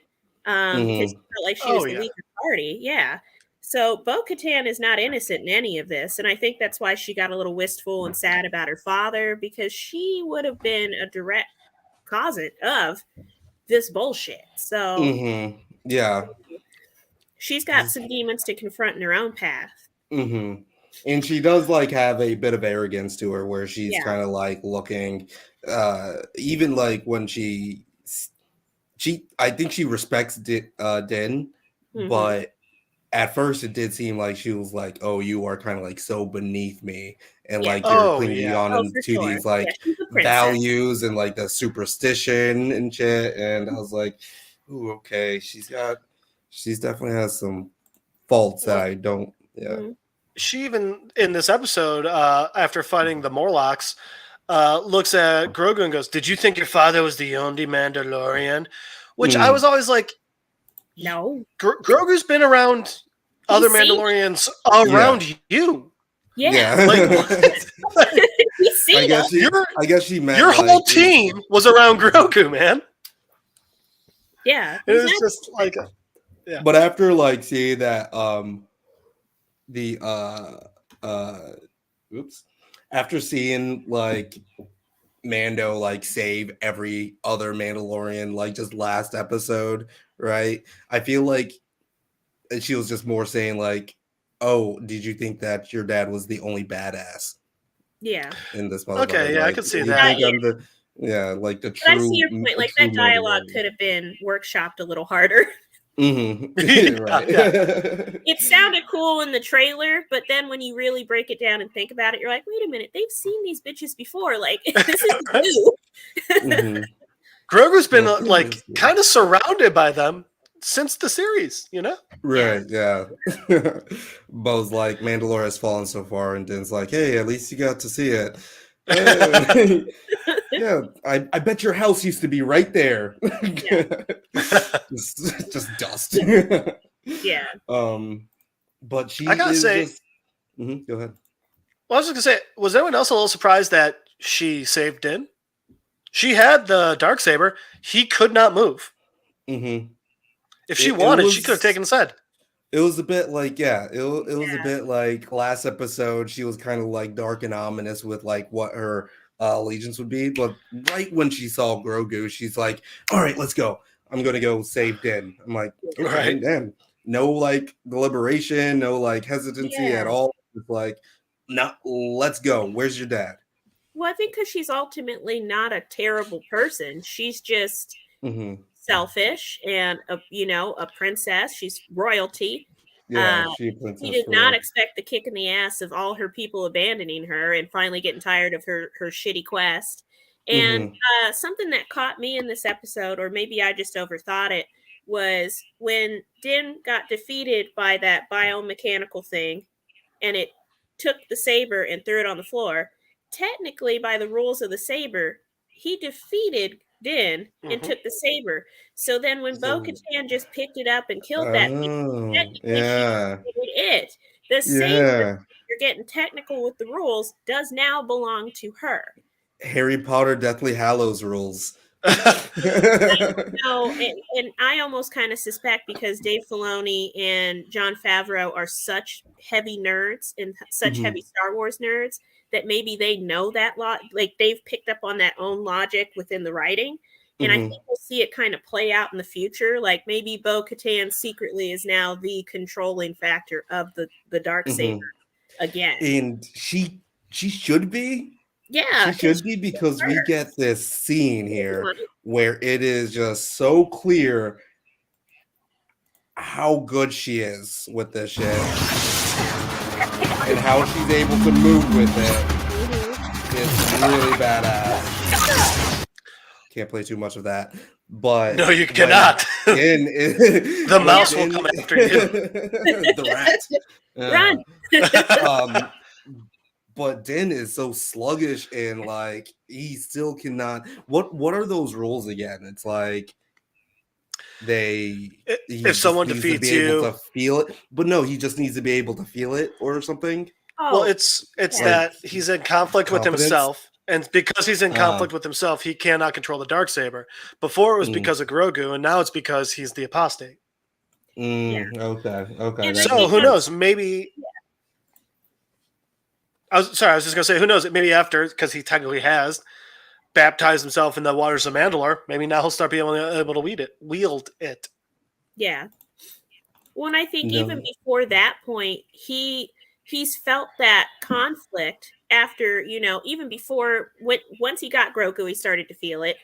because she mm-hmm, felt like she Oh was the yeah. weaker party. Yeah. So Bo-Katan is not innocent in any of this. And I think that's why she got a little wistful and sad about her father, because she would have been a direct cause of this bullshit. So mm-hmm. Yeah. she's got some demons to confront in her own path. Mm-hmm. And she does like have a bit of arrogance to her where she's Yeah. kind of like looking even like when she I think she respects Din, Mm-hmm. but at first it did seem like she was like, oh, you are kind of like so beneath me, and Yeah. like you're Oh clinging yeah. on Oh, for to sure. these Yeah, like she's a princess. values and like the superstition and shit. And I was like, ooh, okay, she's definitely has some faults that Well, I don't. Yeah. Mm-hmm. she even in this episode, after fighting the Morlocks, looks at Grogu and goes, "Did you think your father was the only Mandalorian?" Which I was Mm, always like, No. Grogu's been around other He's seen Mandalorians yeah. around you. Yeah. Like Yeah. what? He's I seen guess us. she meant Your whole like team was around Grogu, man. Yeah. It He's was not. just like, yeah. but after like seeing that the uh oops, after seeing like Mando like save every other Mandalorian like just last episode, right? I feel like she was just more saying like, oh, did you think that your dad was the only badass Yeah. in this motherfucker? Okay, yeah, I Like, could see you that. think I'm the like the But I see your true point. Like, true that dialogue Mandalorian? could have been workshopped a little harder. Mm-hmm. Right. Yeah. It sounded cool in the trailer, but then when you really break it down and think about it, you're like, wait a minute, they've seen these bitches before. Like, this is new. Mm-hmm. Grogu's been Well, yeah, like that's good. kind of surrounded by them since the series, you know? Right, yeah. Bo's like, Mandalore has fallen so far, and Din's like, hey, at least you got to see it. Yeah, I bet your house used to be right there. just dust. Yeah. But she I gotta is say, just. Mhm, go ahead. well, I was just gonna say, was anyone else a little surprised that she saved Din? She had the dark saber. He could not move. Mm-hmm. If she It wanted, she could have was. taken his head. It was a bit like, yeah, it was a Yeah. bit like last episode. She was kind of like dark and ominous with like what her allegiance would be. But right when she saw Grogu, she's like, all right, let's go. I'm going to go save Din. I'm like, okay, Right. damn. No like deliberation, no like hesitancy at Yeah. all. It's like, no, let's go. Where's your dad? Well, I think because she's ultimately not a terrible person. She's just Mm-hmm. selfish and a princess. She's royalty. Yeah, Uh, she a she princess did for not real. expect the kick in the ass of all her people abandoning her and finally getting tired of her shitty quest. And Mm-hmm. something that caught me in this episode, or maybe I just overthought it, was when Din got defeated by that biomechanical thing and it took the saber and threw it on the floor. Technically, by the rules of the saber, he defeated Din and Hmm. took the saber. So then when Bo So, Katan just picked it up and killed that thing, oh, technically she yeah. defeated it The saber, Yeah. you're getting technical with the rules, does now belong to her. Harry Potter Deathly Hallows rules. No, and I almost kind of suspect because Dave Filoni and Jon Favreau are such heavy nerds and such heavy Star Wars nerds that maybe they know that lot. Like they've picked up on that own logic within the writing. And I think we'll see it kind of play out in the future. Like maybe Bo-Katan secretly is now the controlling factor of the dark saber again. And she should be. Yeah, She should be, because we get this scene here where it is just so clear how good she is with this shit and how she's able to move with it. It's really badass. Can't play too much of that, but no, you cannot. The mouse will come after you. The rat. Run. But Din is so sluggish and like he still cannot. What are those rules again? It's like if someone defeats you, to feel it. But no, he just needs to be able to feel it or something. Well, it's that he's in conflict with himself, and because he's in conflict with himself, he cannot control the Darksaber. Before it was because of Grogu, and now it's because he's the apostate. Okay. So who knows? Maybe. I was just gonna say, who knows? Maybe after, because he technically has baptized himself in the waters of Mandalore. Maybe now he'll start being able to wield it. Yeah. Well, and I think even before that point, he's felt that conflict after, even before once he got Grogu, he started to feel it.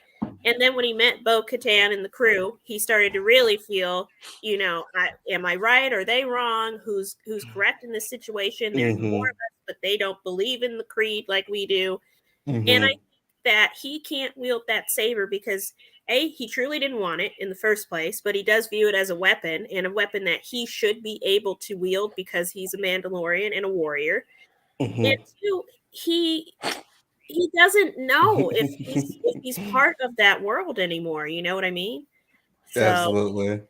And then when he met Bo-Katan and the crew, he started to really feel, am I right? Are they wrong? Who's correct in this situation? There's more of us, but they don't believe in the creed like we do. And I think that he can't wield that saber because he truly didn't want it in the first place, but he does view it as a weapon, and a weapon that he should be able to wield because he's a Mandalorian and a warrior. And two, he doesn't know if he's part of that world anymore. You know what I mean? So, absolutely.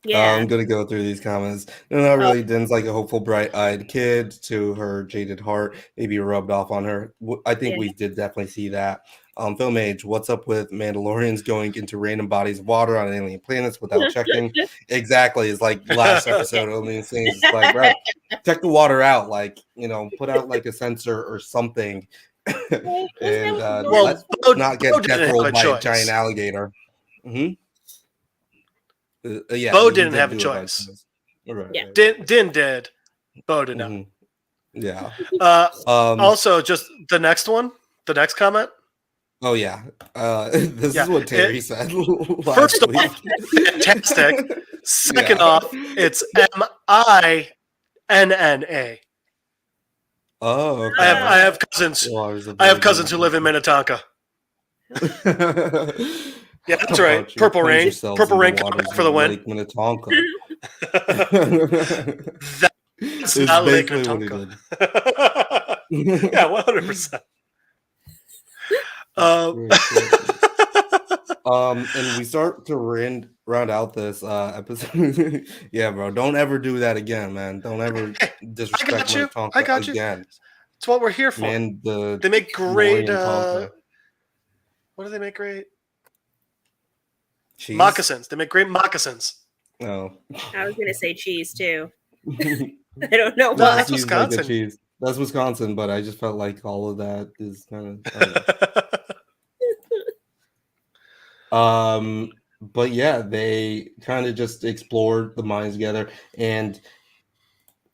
Yeah. I'm gonna go through these comments. No, not really. Din's like a hopeful, bright-eyed kid to her jaded heart. Maybe rubbed off on her. I think we did definitely see that. Film Age, what's up with Mandalorians going into random bodies of water on alien planets without checking? Exactly. It's like last episode. Only things. It's like, bro, check the water out. Like, put out like a sensor or something. And let's not get death rolled by a giant alligator. Bo didn't have a choice. Right. Din did. Bo did not. Yeah. Also, just the next comment. Oh yeah. This is what Terry said. First off, fantastic. Second off, it's MINNA. Oh, okay. I have cousins. I have cousins who live in Minnetonka. Yeah, that's right. Purple rain for the win. Lake Minnetonka. That's not Lake Minnetonka. Yeah, 100%. And we start to round out this episode. Yeah, bro, don't ever do that again, man. Don't ever disrespect Minnetonka again. It's what we're here for. Man, they make great. What do they make great? Cheese? Moccasins. They make great moccasins. Oh. I was gonna say cheese too. I don't know why. That's Wisconsin. Like cheese. That's Wisconsin, but I just felt like all of that is kind of. But yeah, they kind of just explored the mines together, and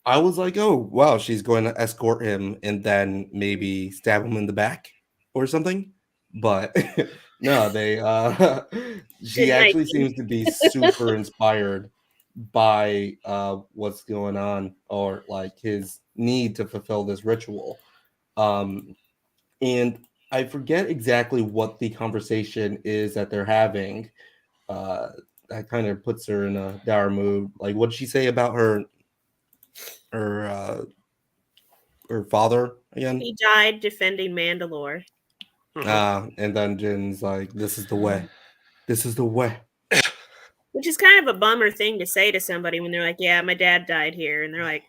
I was like, "Oh, wow, she's going to escort him and then maybe stab him in the back or something." But no, she actually seems to be super inspired by what's going on, or like his need to fulfill this ritual. And I forget exactly what the conversation is that they're having. That kind of puts her in a dour mood. Like, what did she say about her father again? He died defending Mandalore. And then Jin's like, "This is the way. This is the way." Which is kind of a bummer thing to say to somebody when they're like, "Yeah, my dad died here," and they're like,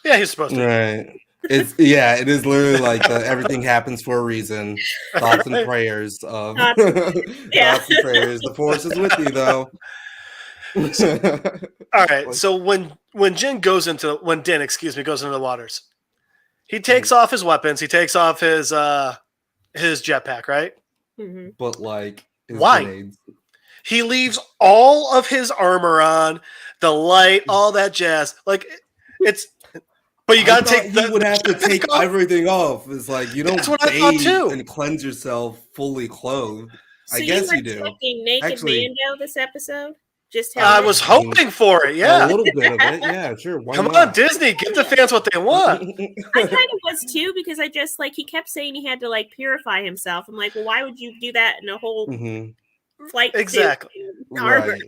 Yeah, he's supposed to. Right. It is literally like everything happens for a reason. Thoughts and Right. prayers of Thoughts Yeah. thoughts and prayers. The force is with you though. All right. So when Din goes into the waters, he takes off his weapons. He takes off his jetpack, right? Mm-hmm. But like his Why? grenades. He leaves all of his armor on, the light, all that jazz. Like it's. But you got to take. He would have to take off. everything off. It's like you don't That's what I thought too. and cleanse yourself fully clothed. So I guess you you do. expecting naked Actually, Mando this episode? Just I was hoping for it. Yeah, a little bit of it. Yeah, sure. Why Come not? on, Disney, give the fans what they want. I kind of was too, because I just like he kept saying he had to like purify himself. I'm like, well, why would you do that in a whole flight? Exactly. Armor. Right.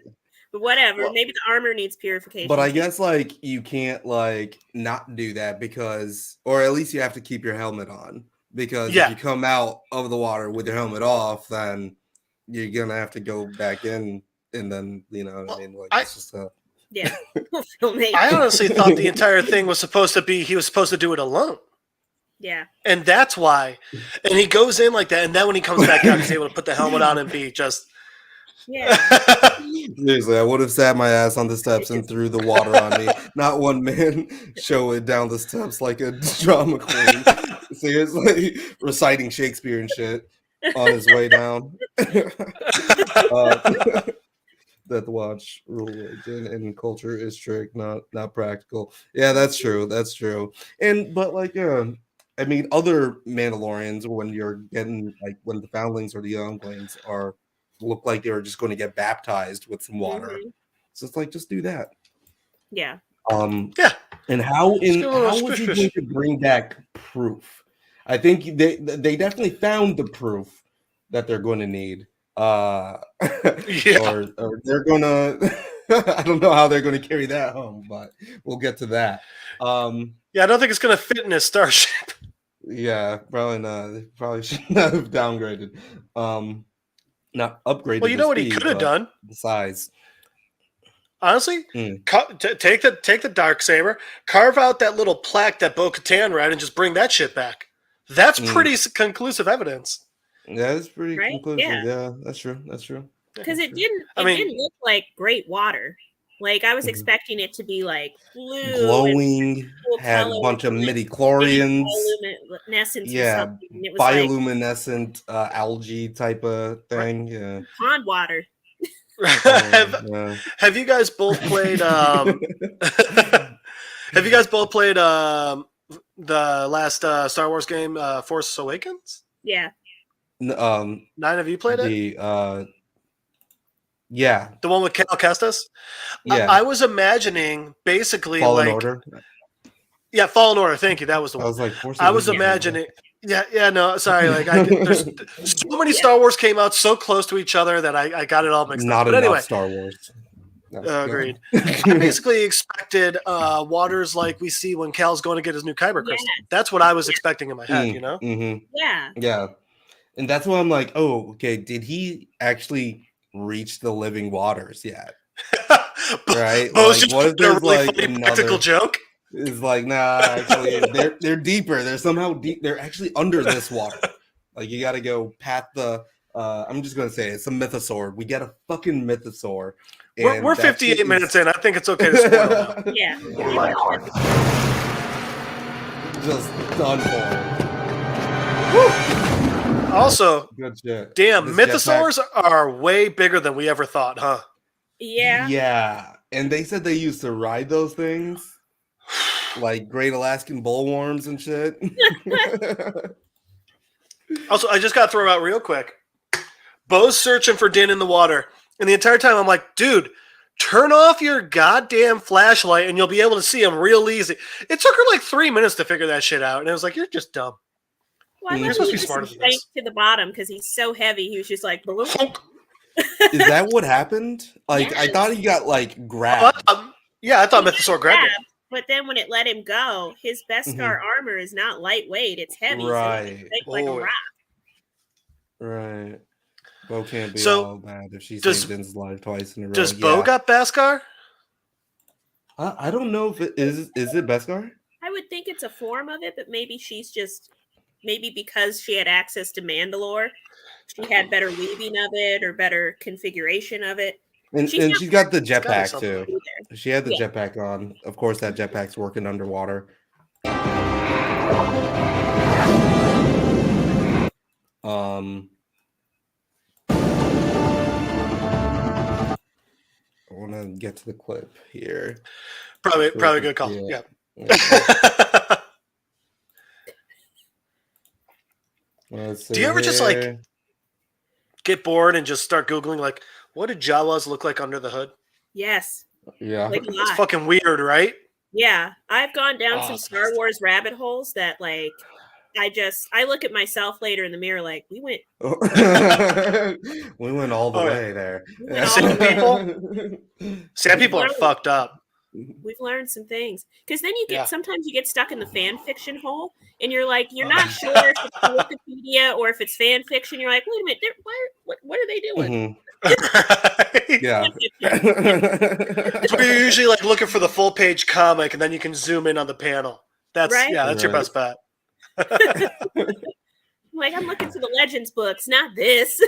But whatever. Well, maybe the armor needs purification. But I guess like you can't like not do that because, or at least you have to keep your helmet on because if you come out of the water with your helmet off, then you're gonna have to go back in, and then you know what I mean. Like it's just yeah. I honestly thought the entire thing was supposed to be he was supposed to do it alone. Yeah. And that's why. And he goes in like that, and then when he comes back out, he's able to put the helmet on and be just. Yeah. Seriously, I would have sat my ass on the steps and threw the water on me. Not one man show it down the steps like a drama queen. Seriously, reciting Shakespeare and shit on his way down. Death Watch rule and culture is strict, not practical. Yeah, that's true. That's true. But like, I mean, other Mandalorians when you're getting like when the foundlings or the younglings look like they were just going to get baptized with some water. So it's like just do that. Yeah. Yeah. And how was he going to bring back proof? I think they definitely found the proof that they're going to need. Or they're gonna I don't know how they're gonna carry that home, but we'll get to that. I don't think it's gonna fit in his starship. Yeah, probably not. They probably should not have downgraded. Not upgraded. Well, you know what he could have done? The size. Honestly, take the Darksaber, carve out that little plaque that Bo-Katan read, and just bring that shit back. That's pretty conclusive evidence. Yeah, it's pretty conclusive. Yeah. Yeah, that's true. That's true. Because it didn't look like great water. Like I was expecting it to be like blue, glowing, cool had a bunch of midi-chlorians. Yeah, Bioluminescent algae type of thing. Yeah, pond water. Have you guys both played? Have you guys both played the last Star Wars game, Force Awakens? Yeah. 9 of you played it? Yeah. The one with Cal Kestis? Yeah. I was imagining basically Fallen Order. Yeah, Fallen Order. Thank you. That was the one. I was like, I was imagining. Yeah, no, sorry. Like, there's so many Star Wars came out so close to each other that I got it all mixed up. But anyway, Star Wars. No, agreed. I basically expected waters like we see when Cal's going to get his new Kyber crystal. That's what I was expecting in my head, you know? Mm-hmm. Yeah. Yeah. And that's why I'm like, oh, okay, did he actually reach the living waters yet? Right? Like, what if there's really like another practical joke? It's like, nah, actually, they're deeper. They're somehow deep. They're actually under this water. Like, you got to go pat the. I'm just gonna say it's a mythosaur. We get a fucking mythosaur. We're 58 minutes in. I think it's okay to spoil now. Yeah. Just done for. Also, good shit. Damn, mythosaurs are way bigger than we ever thought, huh? Yeah. Yeah, and they said they used to ride those things, like Great Alaskan bullworms and shit. Also, I just got to throw out real quick. Bo's searching for Din in the water, and the entire time I'm like, dude, turn off your goddamn flashlight and you'll be able to see him real easy. It took her like 3 minutes to figure that shit out, and I was like, you're just dumb. Well, you're supposed to be smarter than this. To the bottom because he's so heavy. He was just like, is that what happened? Like, yes. I thought he got like grabbed. Yeah, I thought Mythosaur grabbed him. But then when it let him go, his Beskar armor is not lightweight. It's heavy. Right. So it's like a rock. Right. Bo can't be all bad if she saved Din's life twice in a row. Does Bo got Beskar? I don't know if it is. Is it Beskar? I would think it's a form of it, but maybe maybe because she had access to Mandalore, she had better weaving of it or better configuration of it. And She's not she's got the gotta be jetpack something. too. either. She had the Yeah. jetpack on. Of course, that jetpack's working underwater. I want to get to the clip here. Probably So we a can good call. see Yeah. it. Let's Do you see ever just like here. get bored and just start Googling like what did Jawas look like under the hood? Yes. Yeah. Like a It's lot. fucking weird, right? Yeah. I've gone down Oh, some Star Wars rabbit holes that like I look at myself later in the mirror like we went We went all the Oh, yeah. way there. We went all the Sand people are fucked up. we've learned some things. Because then you get Yeah. sometimes you get stuck in the fan fiction hole and you're like, you're not sure if it's Wikipedia or if it's fan fiction. You're like, wait a minute, what are they doing? Mhm. Yeah. So you're usually like looking for the full page comic and then you can zoom in on the panel. That's Right? yeah, that's your Right. best bet. Like I'm looking for the Legends books, not this.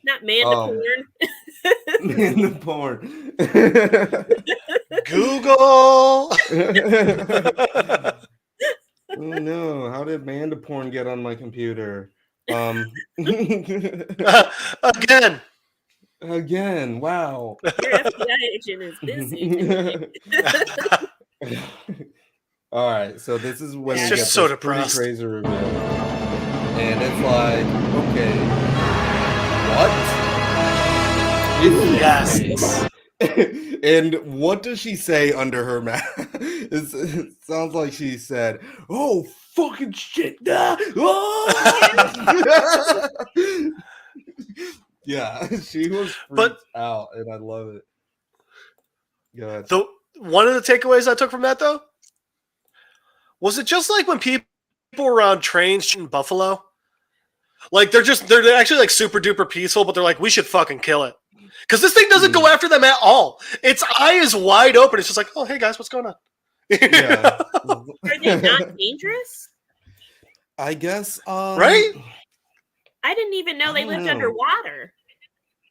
Not Mandaporn. In the porn. Google. Oh no, how did Mandaporn get on my computer? Again, wow. Your FBI agent is busy. All right, so this is when It's we just get so this pretty depressed. crazy reveal. And it's like, okay, what? Yes. And what does she say under her mask? It sounds like she said, "Oh fucking shit!" Ah! Ah!" Yeah, she was freaked out, and I love it. Good. One of the takeaways I took from that though was it just like when people were on trains shooting buffalo, like they're actually like super duper peaceful, but they're like we should fucking kill it because this thing doesn't go after them at all. Its eye is wide open. It's just like, oh hey guys, what's going on? Yeah. Are they not dangerous? I guess. Right? I didn't even know they I don't lived know. underwater.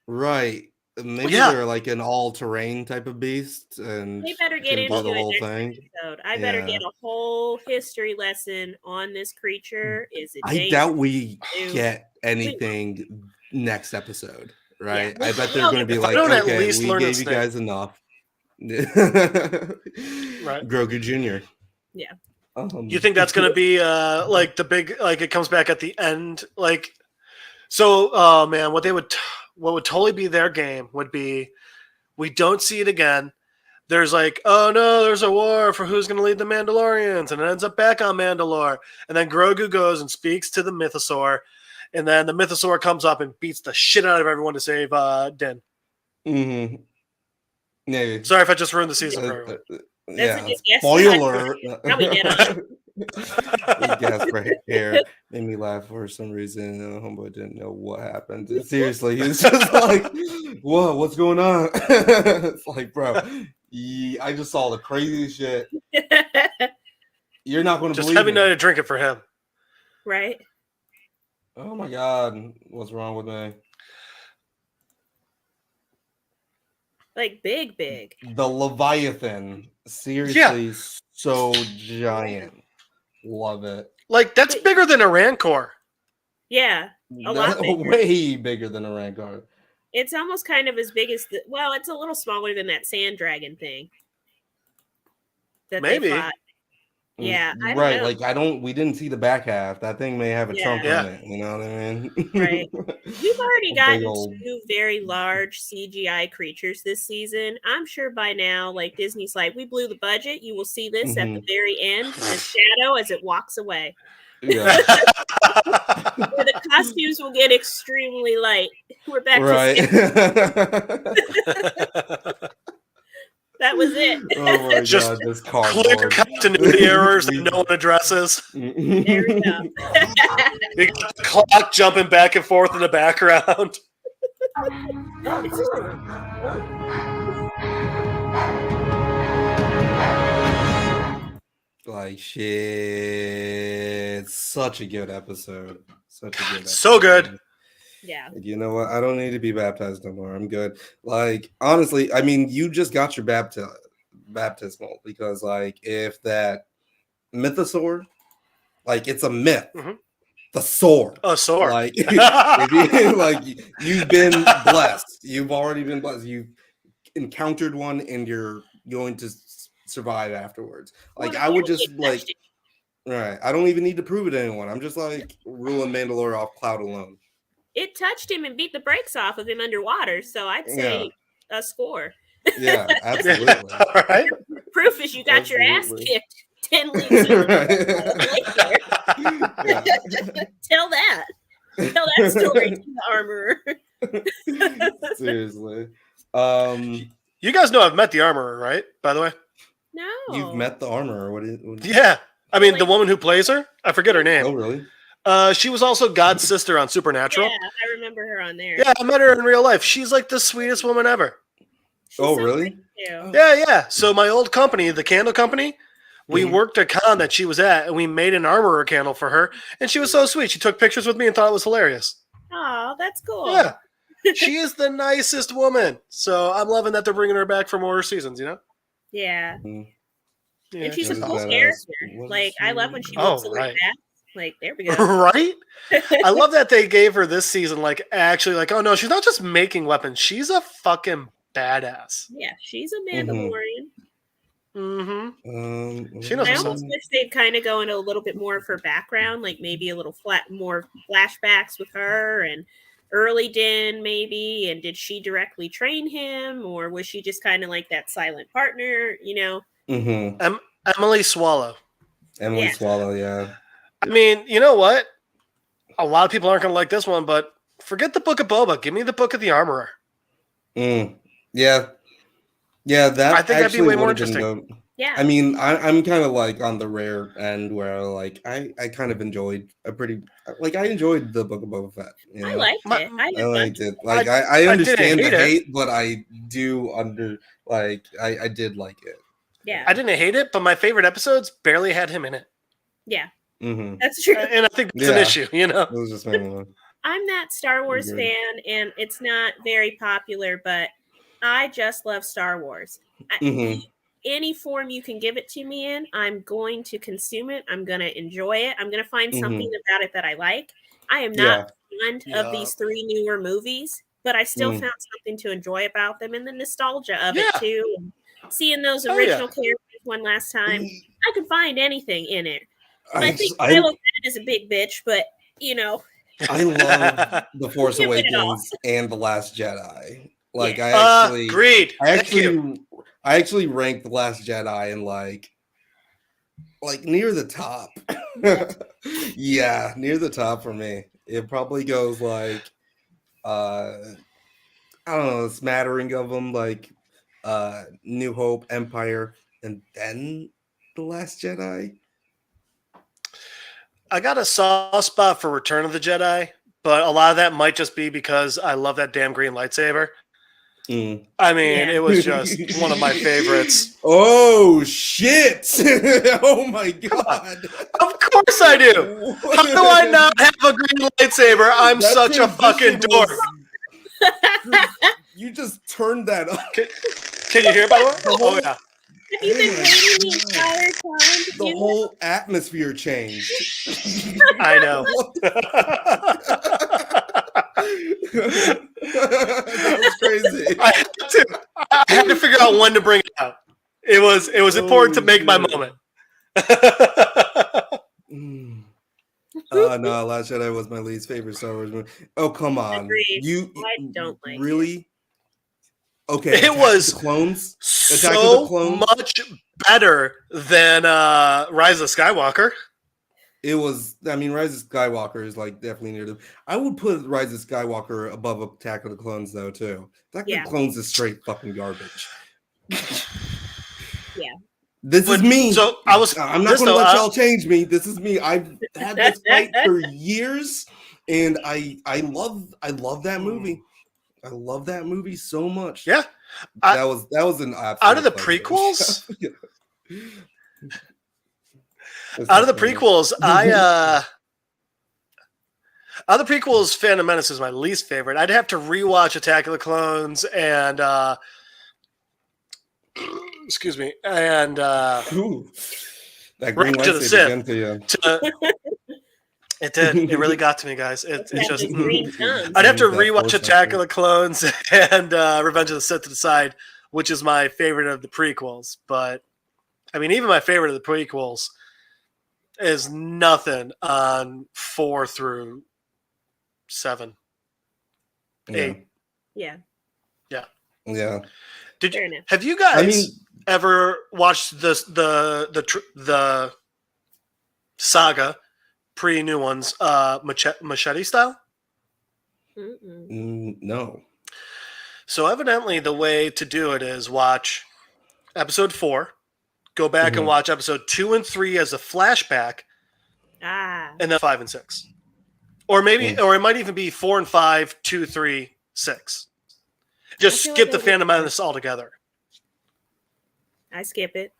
Right. Maybe yeah. they're like an all-terrain type of beast, and They better get can into do it the whole next thing. episode. I better Yeah. get a whole history lesson on this creature. Is it I dangerous? doubt we Ew. get anything next episode, right? Yeah. I bet they're Well, going to be if like, I don't at okay, least we learn gave this you thing. guys enough. Right. Grogu Jr. Yeah. You think that's gonna be like the big like it comes back at the end like so oh man what would totally be their game would be we don't see it again. There's like, oh no, there's a war for who's going to lead the Mandalorians, and it ends up back on Mandalore. And then Grogu goes and speaks to the Mythosaur, and then the Mythosaur comes up and beats the shit out of everyone to save Din. Mm-hmm. Maybe. Sorry if I just ruined the season for everyone. Yeah. a good guess. Spoiler. Probably get Gas right here made me laugh for some reason. Homeboy didn't know what happened. Seriously, he was just like, "Whoa, what's going on?" It's like, bro, I just saw the craziest shit. You're not going to Just believe heavy it. night of drinking for him. Right? Oh my god, what's wrong with me? Like big. The Leviathan, seriously, so giant. Love it. Like that's bigger than a Rancor. Yeah. A lot bigger. Way bigger than a Rancor. It's almost kind of as big as well, it's a little smaller than that sand dragon thing. That Maybe. They fought. Yeah, I don't Right, know. like we didn't see the back half. That thing may have a trunk Yeah. on it. You know what I mean? Right. We've already A gotten big old- 2 very large CGI creatures this season. I'm sure by now, like Disney's like, we blew the budget. You will see this at the very end, the shadow as it walks away. Yeah. Where the costumes will get extremely light. We're back Right. to that was it. Oh my Just god, this Clear cardboard. continuity errors that no one addresses. There we go. You got the clock jumping back and forth in the background. Like shit, such a good episode. Such a good episode. So good. Yeah. Like, you know what? I don't need to be baptized no more. I'm good. Like honestly, I mean, you just got your baptismal because like if that mythosaur, like it's a myth. Mhm. The sword. Oh, sword. Like, if you, like you've been blessed. You've already been blessed. You've encountered one, and you're going to survive afterwards. Like Well, I would apparently just it like, touched him. right. I don't even need to prove it to anyone. I'm just like ruling Mandalore off cloud alone. It touched him and beat the brakes off of him underwater. So I'd say a score. Yeah, absolutely. All right. Proof is you got your ass Absolutely. kicked 10 leagues later. Yeah. Tell that. Tell that story to the armorer. Seriously. You guys know I've met the armorer, right? By the way. No. You've met the armor. What is? Yeah. I mean, the woman who plays her. I forget her Oh, name. really? She was also God's sister on Supernatural. Yeah, I remember her on there. Yeah, I met her in real life. She's like the sweetest woman ever. She's Oh, so really? pretty, too. Yeah. So my old company, the candle company, we Mhm. worked a con that she was at, and we made an armorer candle for her. And she was so sweet. She took pictures with me and thought it was hilarious. Oh, that's cool. Yeah. She is the nicest woman. So I'm loving that they're bringing her back for more seasons, you know? Yeah. Mhm. Yeah, And she's a That is cool badass. character. What Like, is I she- love when she Oh, looks a little right. fat. Like, there we go. Right? I love that they gave her this season, like, actually, like, oh no, she's not just making weapons. She's a fucking badass. Yeah, she's a Mandalorian. Mm-hmm. She knows I what's almost up. wish they'd kind of go into a little bit more of her background, like maybe a little more flashbacks with her and early Din, maybe. And did she directly train him, or was she just kind of like that silent partner? You know? Mhm. Emily Swallow. Emily Yeah. Swallow, yeah. I mean, you know what? A lot of people aren't going to like this one, but forget the Book of Boba. Give me the Book of the Armorer. Yeah. Yeah, that I think that'd be actually way more would've been interesting. dope. Yeah. I mean, I'm kind of like on the rare end where like I kind of enjoyed I enjoyed the Book of Boba Fett. You I know? liked My- it. I I had fun. liked it. Like I didn't understand the hate it. hate, but I do I did like it. Yeah. I didn't hate it, but my favorite episodes barely had him in it. Yeah. Mm-hmm. That's true. And I think that's an Yeah. issue, you know? It was just mainly I'm that Star Wars Agreed. fan, and it's not very popular, but I just love Star Wars. Mhm. Any form you can give it to me in, I'm going to consume it. I'm going to enjoy it. I'm going to find something about it that I like. I am not fond of these 3 newer movies, but I still found something to enjoy about them, and the nostalgia of it too. And seeing those original characters one last time, I could find anything in it. And I think Kylo Ren is a big bitch, but you know, I love The Force Give it all. Awakens and The Last Jedi. Like Yeah. I actually Agreed. I Thank you. actually ranked The Last Jedi in like near the top. Yeah, near the top for me. It probably goes like I don't know, a smattering of them, like New Hope, Empire, and then The Last Jedi. I got a soft spot for Return of the Jedi, but a lot of that might just be because I love that damn green lightsaber. I mean, it was just one of my favorites. Oh shit! Oh my god! Of course I do. How do I not have a green lightsaber? I'm That such a fucking transition dork. was- You just turned that up. Can you hear, by the way? Oh, yeah. have you been waiting the entire time? to The do whole atmosphere changed. I know. That was crazy. I had to figure out when to bring it out. It was important to make my shit. moment. No, Last Jedi was my least favorite Star Wars movie. Oh, come on. Agreed. You I don't like really? Okay. It Attack of was the Clones. Attack of the So Clones? much better than Rise of Skywalker. It was. I mean, Rise of Skywalker is like definitely near the. I would put Rise of Skywalker above Attack of the Clones though too. Attack of the Clones is straight fucking garbage. Yeah. This is But- me. so I'm not this going to though, let y'all change me. This is me. I've had this fight for years, and I love that movie. I love that movie so much. Yeah. that was an absolute Out of the pleasure. prequels, Out of the prequels, Phantom Menace is my least favorite. I'd have to rewatch Attack of the Clones and excuse me, and Ooh, that green Revenge of the lightsaber Sith. again to you. It did. It really got to me, guys. It's just. green tongue. I'd have to That rewatch force Attack action. of the Clones and Revenge of the Sith to decide which is my favorite of the prequels. But I mean, even my favorite of the prequels is nothing on 4 through 7, Yeah. 8. Yeah, Yeah. fair enough. Have you guys I mean, ever watched the saga pre new ones machete style? no. So evidently the way to do it is watch episode 4, go back and watch episode 2 and 3 as a flashback, and then 5 and 6. Or maybe or it might even be 4 and 5, 2, 3, 6. Just I feel skip like the I would- Phantom Menace altogether. I skip it.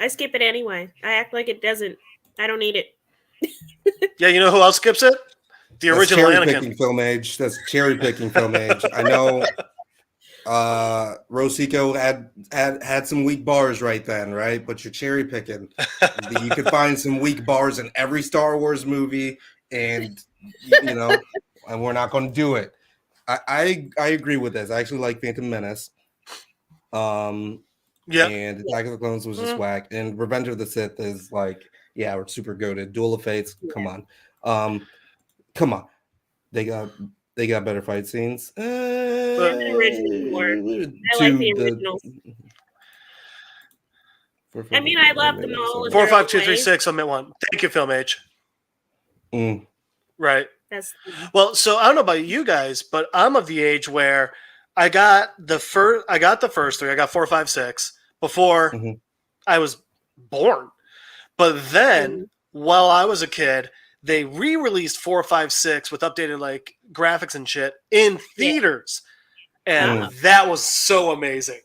I skip it anyway. I act like it doesn't. I don't need it. Yeah, you know who else skips it? The That's original cherry Anakin. picking film age. That's cherry picking film age. I know Rosico had some weak bars right then, right? But you're cherry picking. You could find some weak bars in every Star Wars movie, and you know, and we're not going to do it. I agree with this. I actually like Phantom Menace. Yeah. And Attack of the Clones was just whack. And Revenge of the Sith is like, yeah, we're super goated. Duel of Fates, come on. Come on. They got better fight scenes. the original more. I like the originals. I mean, I love them all. 4, 5, 2, 3, 6. Omit 1. Thank you, Film Age. Right. That's Well, so I don't know about you guys, but I'm of the age where I got the first 3. I got 4, 5, 6 before I was born. But then, while I was a kid, they re-released 4, 5, 6 with updated like graphics and shit in theaters, and that was so amazing.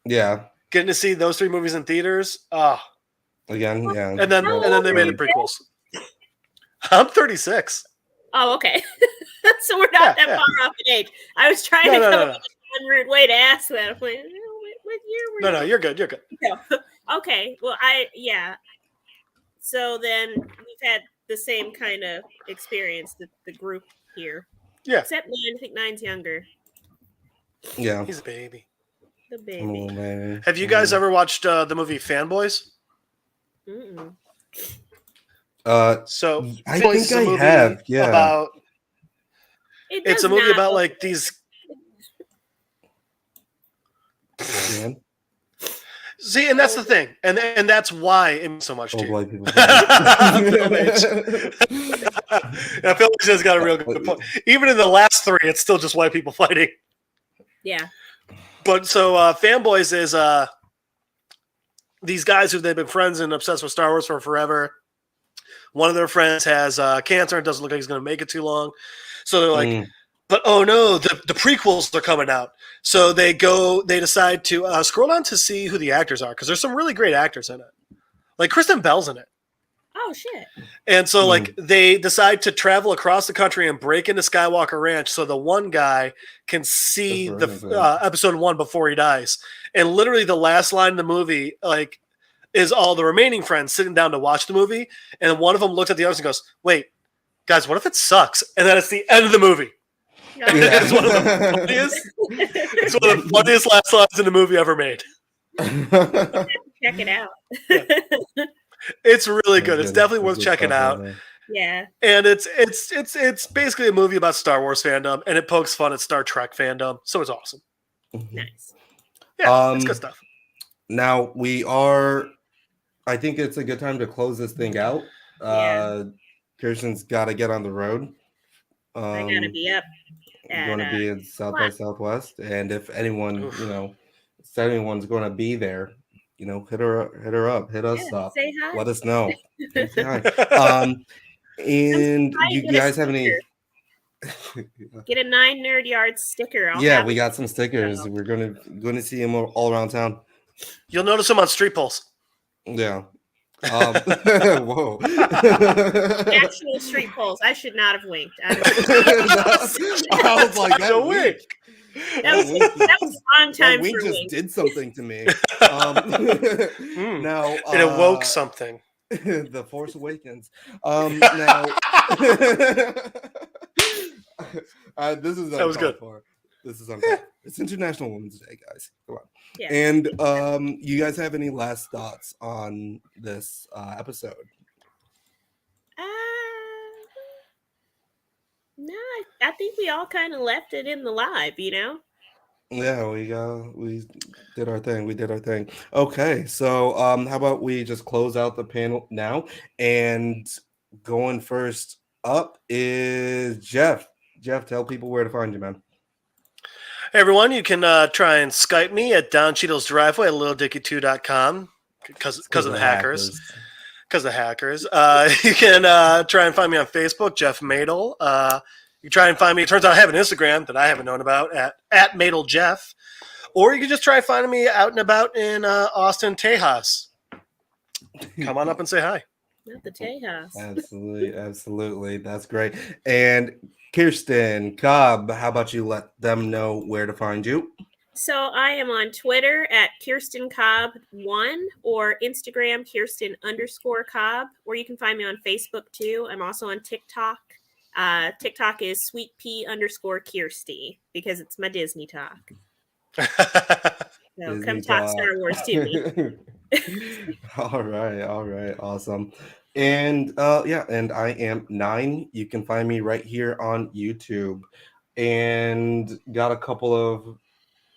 Yeah. Getting to see those 3 movies in theaters. Again, yeah. And then they made the prequels. I'm 36. Oh, okay. So we're not that far off in age. I was trying to come up with one rude way to ask that. I'm like, what year were No, you're good. You're good. Okay. Well, so then we've had the same kind of experience, the group here. Yeah. Except 9. I think 9's younger. Yeah. He's a baby. The baby. Oh, man. Have you guys ever watched the movie Fanboys? Mm-mm. So I Fanboys think is a I movie have. Yeah. About It's a movie about like these. Man. See, and that's the thing, and that's why it means so much to Old you. white people. Film Age. I feel like he's got a real good point. Even in the last 3, it's still just white people fighting. Yeah. But so Fanboys is these guys who they've been friends and obsessed with Star Wars for forever. One of their friends has cancer and doesn't look like he's going to make it too long. So they're like, but oh no, the prequels are coming out. So they decide to scroll down to see who the actors are, because there's some really great actors in it. Like Kristen Bell's in it. Oh, shit. And so like they decide to travel across the country and break into Skywalker Ranch so the one guy can see the episode 1 before he dies. And literally the last line in the movie like is all the remaining friends sitting down to watch the movie, and one of them looks at the others and goes, "Wait, guys, what if it sucks?" And then it's the end of the movie. No. It's one of the funniest last lines in the movie ever made. Check it out. It's really good. It's definitely worth checking out. Yeah. And it's basically a movie about Star Wars fandom, and it pokes fun at Star Trek fandom, so it's awesome. Nice. Yeah, it's good stuff. Now I think it's a good time to close this thing out. Kirsten's got to get on the road. I gotta be up. Going to be in South by Southwest, and if anyone, if anyone's going to be there, hit her up, hit us up, say hi. let us know. Say hi. And you guys have any? Get a 9 Nerd Yard sticker. We got some stickers. We're going to see them all around town. You'll notice them on street poles. Yeah. Whoa. Actual street poles. I should not have winked. I was like, Such a wink. That was on that time wink for a just wink. did something to me. Now It awoke something. The Force Awakens. Now this is That was good. for. This is uncalled. It's International Women's Day, guys. Come on. Yeah. And you guys have any last thoughts on this episode? No, I think we all kind of left it in the live, you know? Yeah, we did our thing. We did our thing. Okay, so how about we just close out the panel now? And going first up is Jeff. Jeff, tell people where to find you, man. Hey everyone, you can try and Skype me at Don Cheadle's Driveway at littleDicky2.com because of the hackers. Because of hackers. You can try and find me on Facebook, Jeff Madel. You try and find me. It turns out I have an Instagram that I haven't known about at MadelJeff. Or you can just try finding me out and about in Austin, Tejas. Come on up and say hi. Not the Tejas. Absolutely. That's great. And Kirsten Cobb, how about you let them know where to find you? So I am on Twitter at Kirsten Cobb1 or Instagram Kirsten_Cobb, or you can find me on Facebook too. I'm also on TikTok. TikTok is sweetp_Kirsty because it's my Disney talk. So Disney come talk talk. Star Wars to me. All right, awesome. And and I am 9. You can find me right here on YouTube, and got a couple of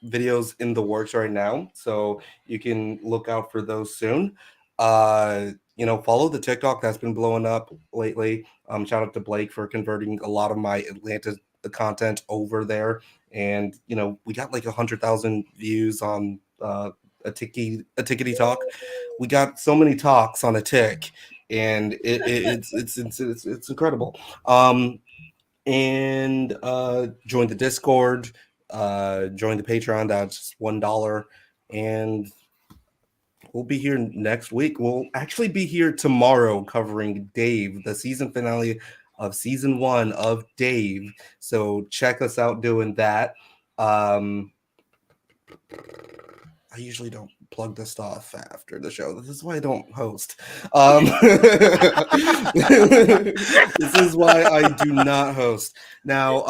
videos in the works right now, so you can look out for those soon. Follow the TikTok that's been blowing up lately. Shout out to Blake for converting a lot of my Atlanta content over there, and we got like 100,000 views on a tickety talk. We got so many talks on a tick, and it's incredible. And join the Discord, join the Patreon. That's $1, and we'll be here next week. We'll actually be here tomorrow covering Dave, the season finale of season 1 of Dave. So check us out doing that. I usually don't plug this stuff after the show. This is why I don't host. This is why I do not host. Now,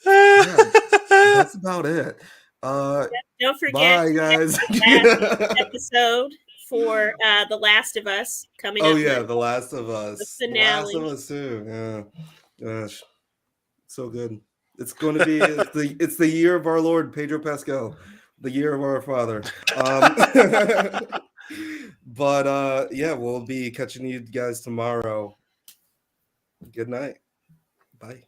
that's about it. Don't forget, bye, guys. episode for The Last of Us coming up. Oh yeah, The Last of Us. The finale. The Last of Us too. Yeah, gosh, so good. It's going to be it's the year of our Lord Pedro Pascal, the year of our Father. But we'll be catching you guys tomorrow. Good night. Bye.